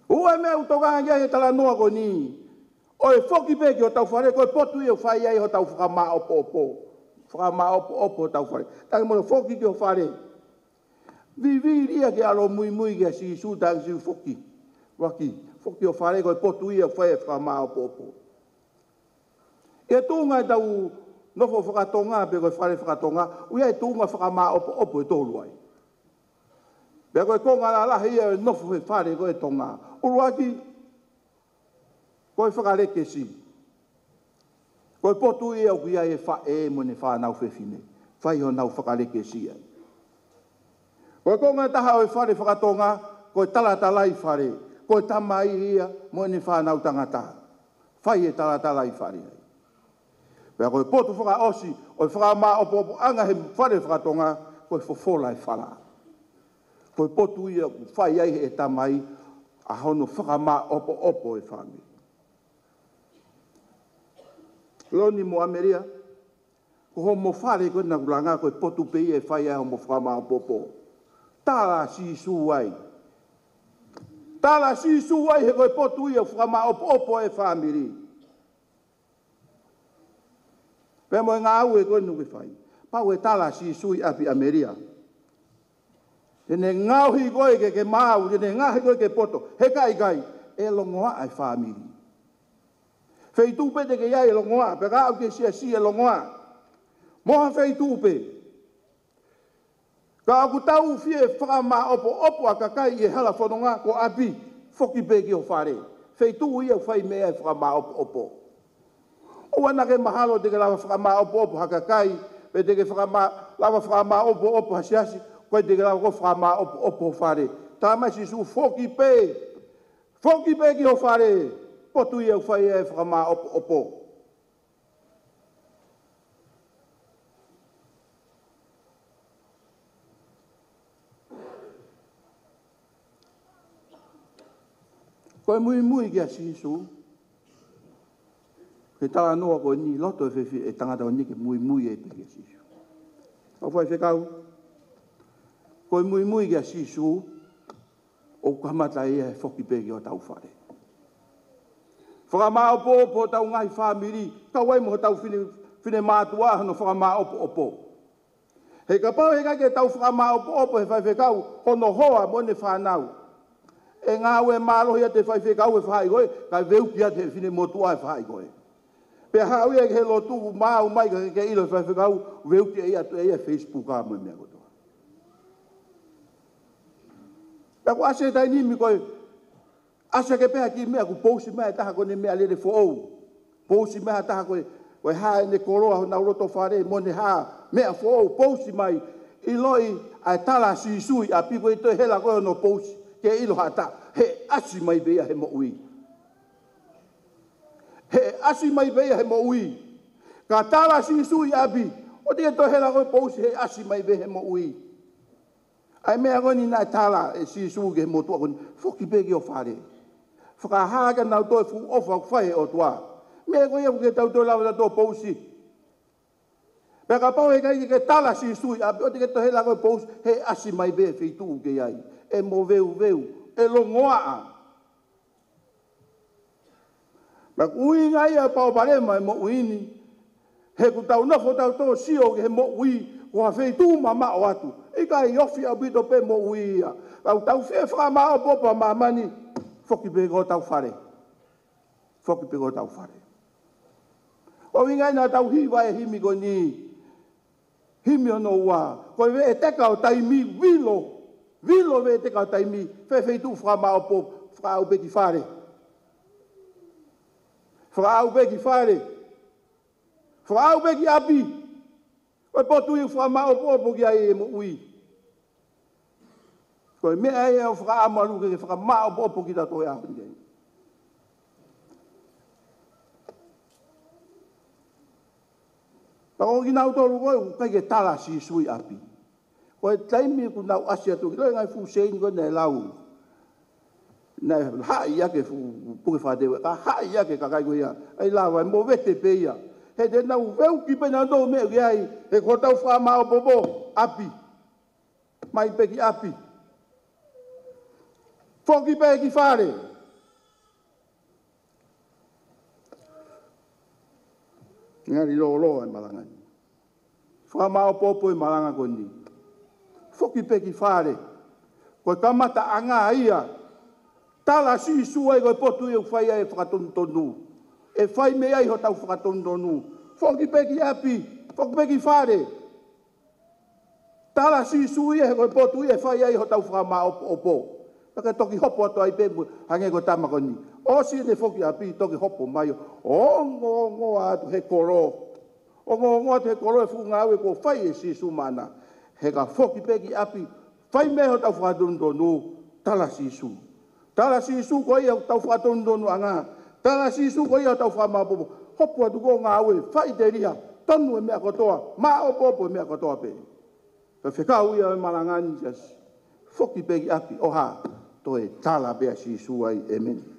Ua mea utoka ngia he tala noa ko ni. O e whoki peki o tau whare, koe potu i o whai ai ho tau whakama opo. Whakama opo tau whare. Tangi mono whoki ki o whare. Vi ria ke alo mui ke si su tangi si whoki. Waki, whoki o whare, koe potu i o whai e whakama opo. E tūnga e tau nofo whakatonga, pe koe whare whakatonga, uia e tūnga whakama opo e tōru ai. Pea koe konga la lahi e nofo he whare koe tonga. Uruaki, koe whakareke si. Koe potu i au kia e whae mo ne whanau whewhine. Whai ho nau whakareke si ai. Koe konga taha o e whare whakatonga, koe talatalai whare. Koe tamai ia mo ne whanau tangata. Whai e talatalai whare ai. Pea koe potu whakaosi, o e whakamā opo anga he whare whakatonga, koe fofola e whara. Koe potu ia whai ai e tamai, a hono whakamā opo e whami. Loni mo Ameria, ko homo whare koe na kulanga, koe potu pei e whai ai homo whakamā opo. Tala sisu ai. Tala sisu ai he koe potu ia whakamā opo e whamiri. Pea mo ngā au e koe nuke whai. Pau e tala sisu i api Ameria. Tene ngauhi koe ke mau, tene ngahi koe ke poto. He kai, e longoa ai family. Fei tupe te ke iai e longoa, pe ka au ke si e longoa. Moha fei tupe. Ka aku tau fie whakama opo a kakai e hala whanonga ko api, foki pe ki o whare. Fei tu ia whai mea e whakama opo. O ana ke mahalo te ke lawa whakama opo hakakai, pe te ke lawa whakama opo hasiasi, koe te ke lawa ko whakama opo whare. Tā mai si su foki pe ki o whare, potu ia whai e whakama opo. Koe mui kia sisu. Ke tala noa koe ni loto e tangata o ni ke mui e pe kia sisu. O whai whekau. Koe mui kia sisu. O kamata e whoki pe kia o tau whare. Whakamā opo tau ngai whamiri. Kau wai mo tau whine mātua hano whakamā opo. He ka pau he kai ke tau whakamā opo he whai whekau. Hono hoa mo ne whanau. E ngā ue mālo ia te whai whekau e whai koe, kai veu pia te whine motua e whai koe. Pe hau ia ke lotu māu mai ka ke ilo whai whekau, veu pia ia Facebook a mo mea kotoa. Pea ko ase tai nimi koe, ase ke pēha ki mea ku pousi mea taha koe ne mea lere fo ou. Pousi mea taha koe hae ne koroa ho nauroto whare, mo ne haa mea fo ou, pousi mai, i loi ai tala si sui, a piko i toi hela koe no pousi. Ke ilo hata, he asi mai beia he mo ui. He asi mai beia he mo ui. Ka tala si sui abi, o te to hela koe pousi he asi mai beia he mo ui. Ai mea koe ni nai tala e si sui ke he mo tua koe, foki peki o whare. Whakahaga nau toi fu ofa whae o tua. Mea koe iau ke tau toi lawa tau pousi. Pea ka pau he kai ke tala si sui abi, o te to hela koe pousi he asi mai beia feitu ke iai. E mo veu, e longoa. Ma ui ngai a pao parema e mo uini. He ku tau nofo tau tō sio ke he mo ui, ko ha whei tū mama o atu. I ka i ofi a bito pe mo ui ia. Kau tau whea whama o popa mamani, whoki pe ko tau whare. Whoki pe ko tau whare. O ingai na tau hiwa e himi ko ni. Himi o no ua. Ko e teka o taimi vilo. Vilo ve te kau taimi, whewhei tu whamao po whakau peki whare. Whakau peki whare. Whakau peki api. Koe potu i whamao po ki ai e mo ui. Koe mea e o whakaamaru ke whakamao po ki tato e api kei. Tako ki nau tolu koe, kai ke tala si sui api. Koe taimi ku nau asia tu, ki loi ngai fu sein koe nei lau. Nei hai ake fu puke whatewe, ka hai ake kakai koe ia. Ai lawa, mo vete pe ia. He te nau veu ki pe nau tau mea ki ai, he ko tau whamao popo, api. Mai pe ki api. Foki pe ki whare. Ngari lo e malanga. Whamao popo e malanga koe ni. Foki peki whare, koe kamata anga ia, tala si sua i koe potu i whai ai whakatonu. E whai me ai ho tau whakatonu. Foki peki api, foki peki whare. Tala si sui e koe potu i whai ai ho tau whakama opo. Taka toki hopo ato ai pēmu, hange koe tamako ni. O si ne foki api, toki hopo mai o ngo atu he koro. O ngo atu he koro e fu ngau e ko whai e si sumana. He ka foki peki api, whai me ho tau whakatonu, tala sisu. Tala sisu ko ia tau whakatonu anga. Tala sisu ko ia tau whamapopo. Hopu atu ko ngā ue, whai te ria, tonu e mea kotoa, mā opopo e mea kotoa pe. Ka whekau ia e marangani, foki peki api, oha, to e tala bea sisu ai, amen.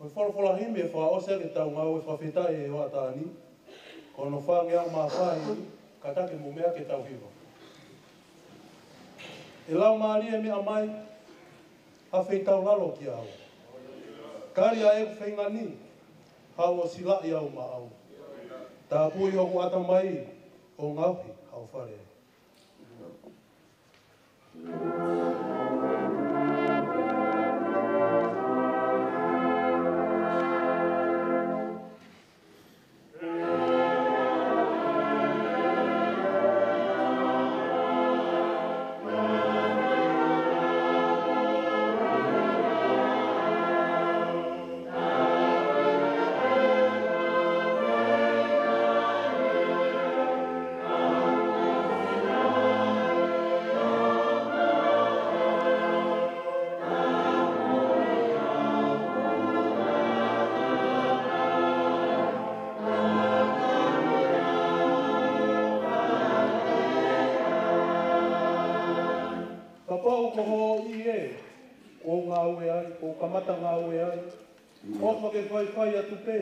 Ko whalafola hime wha ose ke tau ngau e whawhetai e hoa tāni. Ko no whange au mā whahi, ka take mo mea ke tau hiwa. E lau maari e mea mai, a wheitau lalo ki au. Kari a e whaingani, hau o silai au ma au. Tā pui hoku ata mai, o ngauhi, hau whare. Kamata ngā ue ai, ofa ke whai atu pē,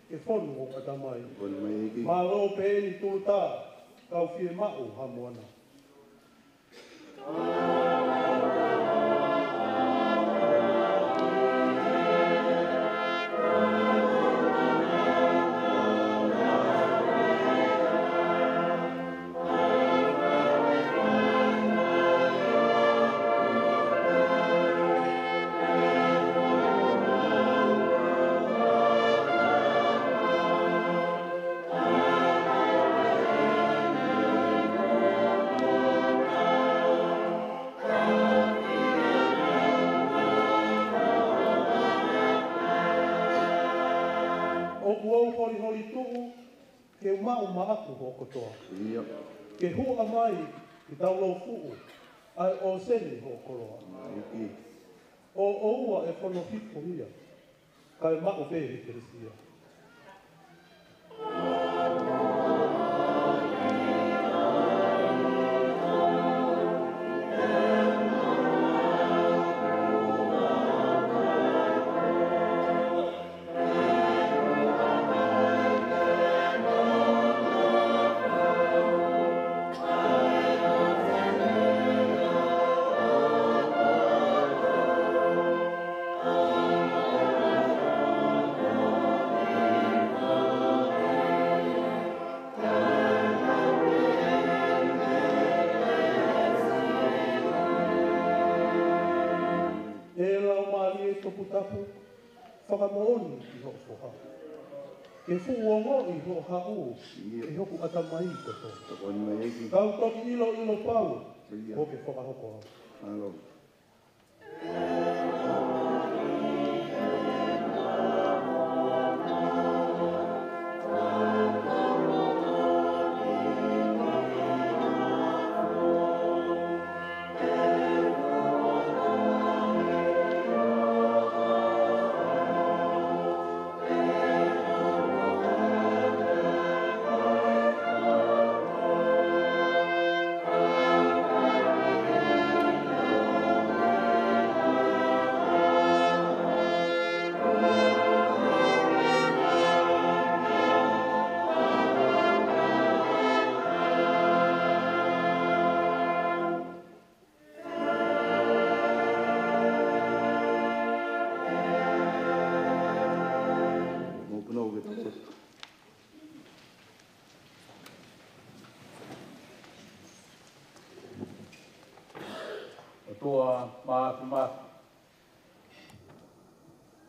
ke whonu o katamai. Mā rō pē ni tūru tā, kau whie mao ha moana. Ke hua mai ki tau lau fuu, ai o seni ho koroa. O oua e whono hipo hia, kai mako pehe keresia. Whakamooni i hoko ha. Ke fuongo i ho hau, e hoku atamai koto. Kau toki ilo pau, o ke whakahoko ha.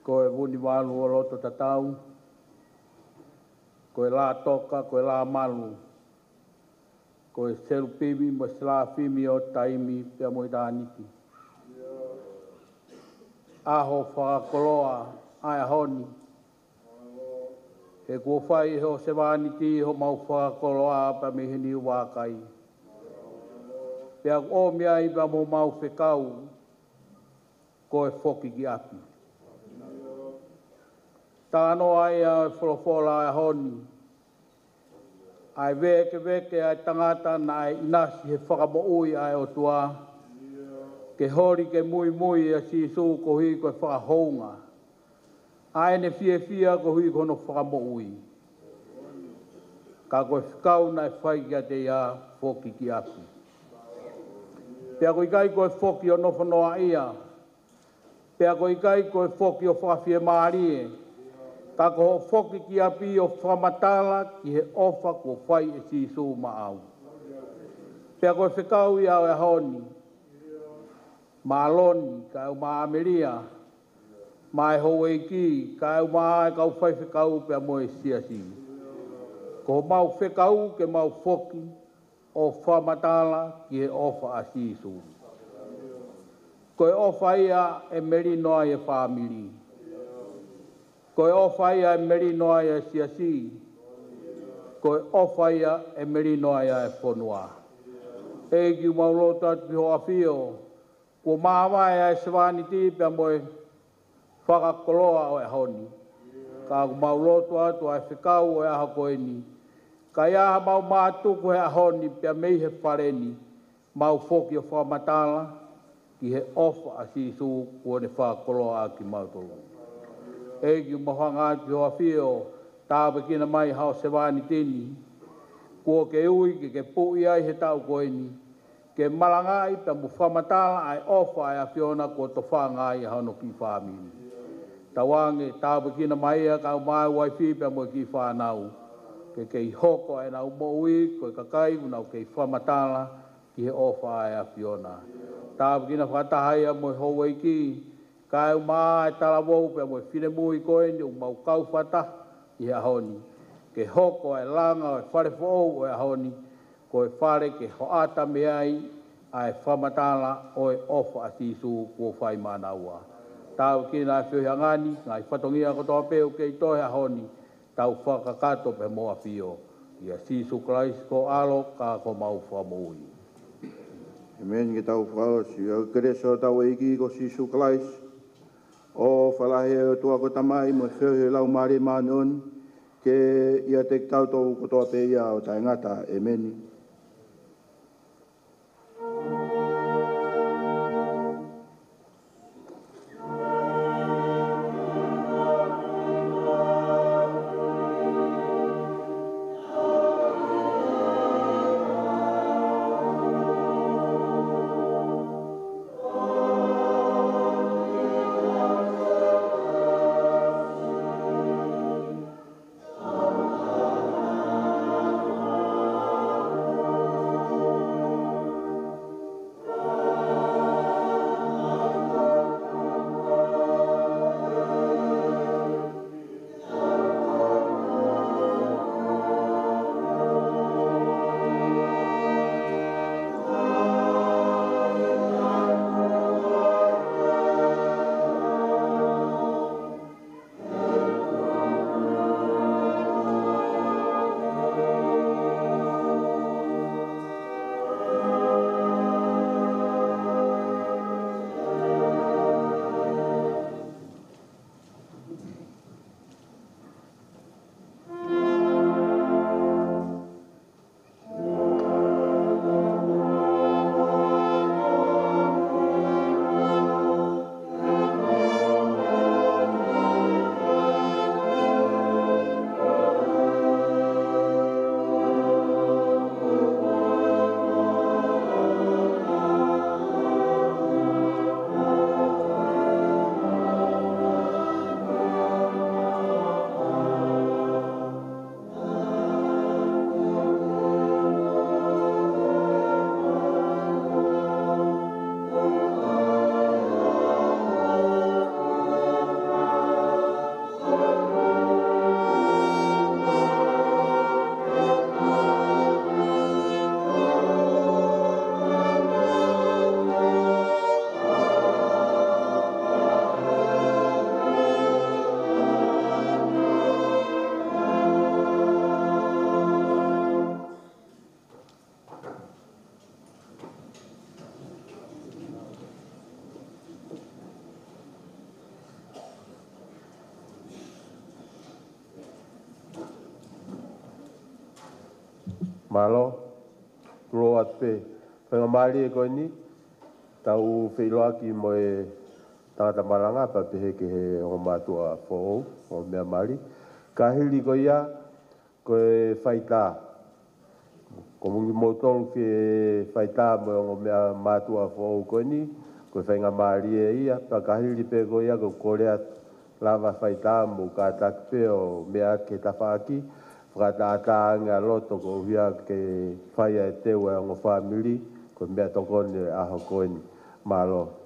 Koe wuni walu o loto tatau, koe la toka, koe la malu, koe seru pimi mo sila fimi o taimi pia mo itaniki. Aho whakakoloa ai honi, he kua whai ho se wāniti ho mau whakakoloa pa mihini wakai. Pia o mea iba mo mau whekau, koe whoki ki api. Tāno ai a wholofola ai honi. Ai veke ai tangata na ai inasi he whakamoui ai o tua. Ke hori ke mui a si su ko hi ko whakahounga. Ai ne fia ko hui kono whakamo ui. Ka koe whikau na e whai kia te ia whoki ki api. Pea koe kai koe whoki o nowhanoa ia. Pea koe kai koe whoki o whakawhia maarie. Ka koe whoki ki api o whamatala ki he ofa ko whai e sisu maau. Pea koe whikau ia o e honi. Maaloni, ka au maameria. Mai hoe ki, ka au maa e kau whai whikau pea moe siasi. Ko mau whikau ke mau whoki o whamatala ki he ofa a sisu. Koe ofa ia e meri noa e whamiri. Koe ofa ia e meri noa e siasi. Koe ofa ia e meri noa e whanua. E ki maulota piho a whio. Ko maawai e sewani ti pia moe whakakoloa o e honi. Ka mauloto atu ai whikau o e aha koeni. Ka iaha mau mātuku he ahoni pia mei he whareni. Mau whoki o whamatala ki he ofa a sisu kua ne whakakoloa ki mautolo. E ki mohanga atu o a whio tāwe kina mai hao sewani tini. Kua ke ui ke pui ai he tau koeni. Ke malangai pia mu whamatala ai ofa ai a whiona kua to whangai hano ki whamini. Tawange tāwe kina mai a kau mai wai whipia mo ki whanau. Ke kei hoko ai nau mo ui koe kakai unau kei whamatala ki he ofa ai a whiona. Tāwe kina whatahai a mo hou ki. Kai mai tala wou pia mo whine mui koe ni umau kau whata i a honi. Ke hoko ai langa o e whare whou o e honi. Koe whare ke hoata me ai ai whamatala o e ofa a sisu kua whai manaua. Tau kina e whihangani, ngai whatongia kotoa peo kei tohe a honi, tau whakakato pe moa whio. Ia sisu Christ ko alo ka ko mau whamui. Amen, ke tau whao si au kereso tau eiki ko sisu Christ. O whalahe o tua ko tamai mo whio lau mare manon, ke ia te tau tau kotoa pe ia o tai ngata. Amen. Malo, Gloat pe. Whenga maari e koe ni, tau whiloaki mo e tangata malanga pa pehe ke he o matua fo o mea mari. Ka hili ko ia ko e whaita. Ko mungi motolu ke whaita mo o mea matua fo ko ni ko whainga maari e ia pa ka hili pe ko ia ko korea lava whaita mo ka takpe o mea ke tawhaki. Whakata ngā loto ko hia ke whaia e tewa o ngā whamiri ko mea tokone aho koeni. Malo.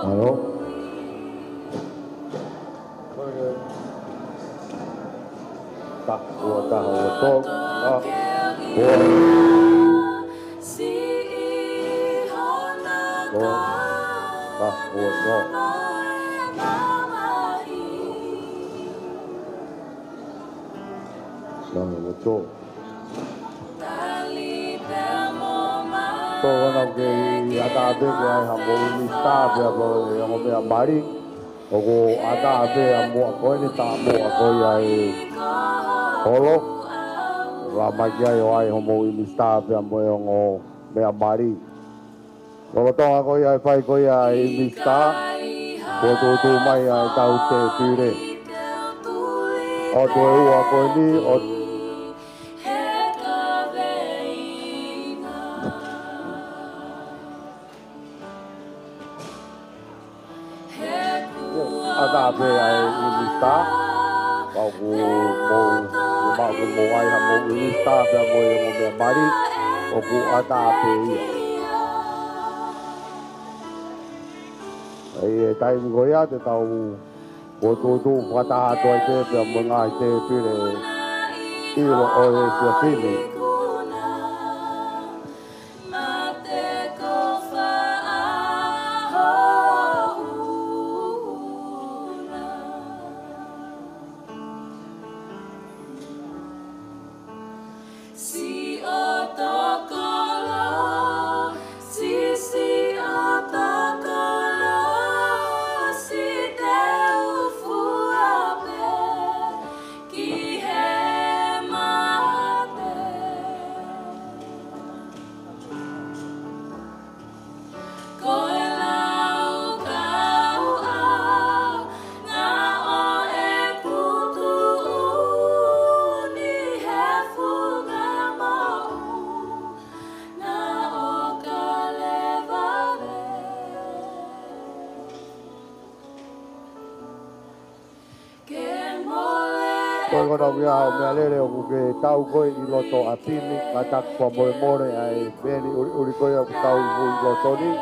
Alo. Tak buat tahu betul. Tak buat betul. Yang betul. Kau nak ke ada apa ke hambo ni tak apa yang hambo yang mari. Ogo ada apa yang mau kau ni tak mau kau yang holo. Ramai yang ai hambo ni tak apa yang mau yang mari. Kalau tahu kau yang fai kau yang ni tak. Kau tu mai yang tahu te pire. O tu aku ni o ada apa yang ini tak, aku mau ai mau ini tak, aku mau mari, aku ada apa ini. Time goya tu tahu, tu kata tu itu mengai itu pilih, itu oleh siapa ini. Kau nak biar meleleh aku ke tahu kau di loto apini kata kau more ai beri uri kau yang tahu di loto ni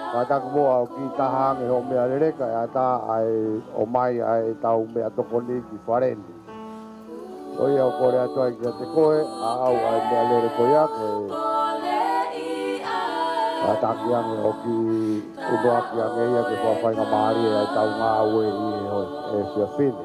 kata kau kita hang yang meleleh kata ai omai ai tahu me atau kau ni diferent. Kau yang kau yang tu ai kata kau au ai meleleh kau yang kata yang oki ubah yang ia ke apa yang mari ai tahu ngawe ni siapin.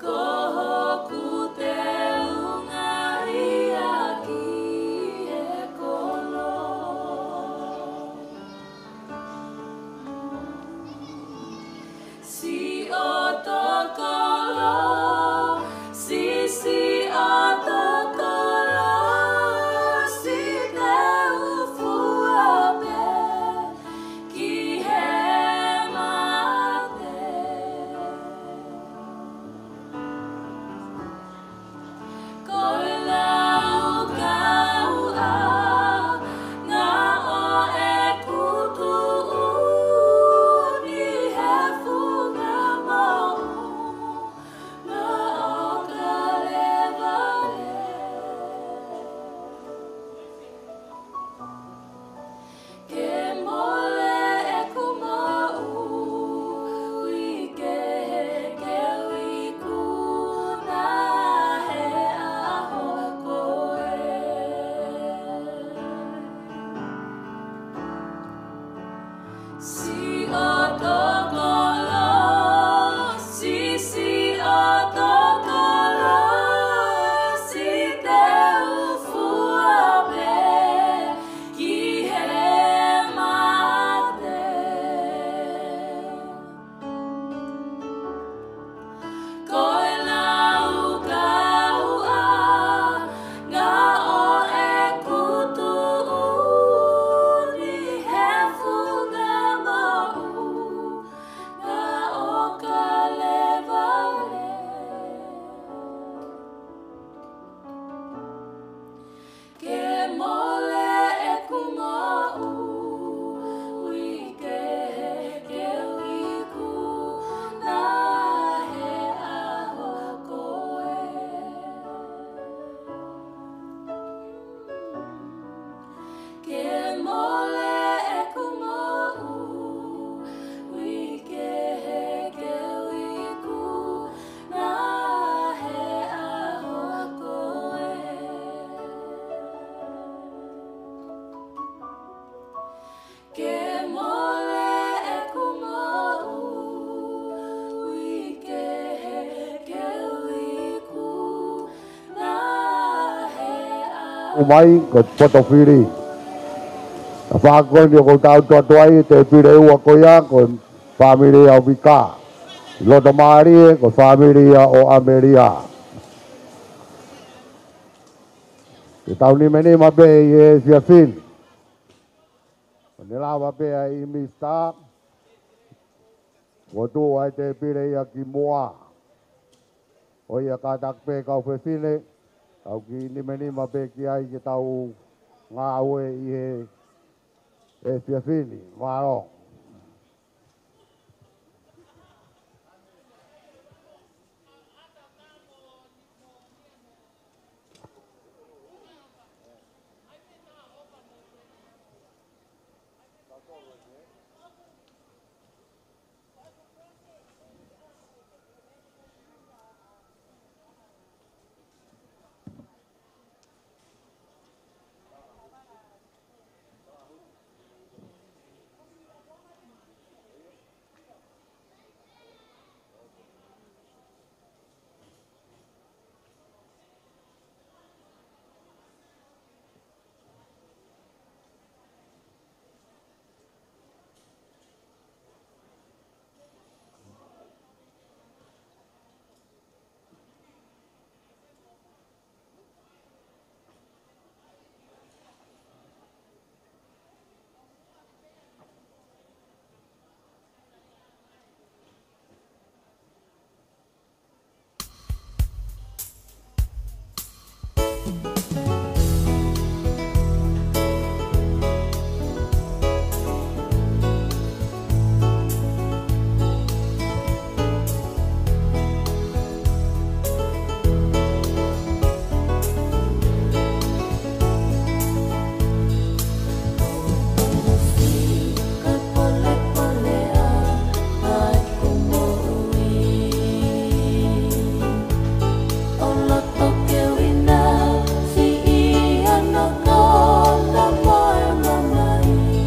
Go umai ko potofiri. Apa ko ni ko tau tuai te pire ua ko ya ko family au bika. Lo do mari ko family o Ameria. Ke tau ni meni mabe ye fiafin. Nela mabe ai mista. Wo tu ai te pire ya ki moa. O ia ka tak pe kau fefile. Kau ki ni meni mabe ki ai ki tau ngā ue i e fiafini, ngā rong.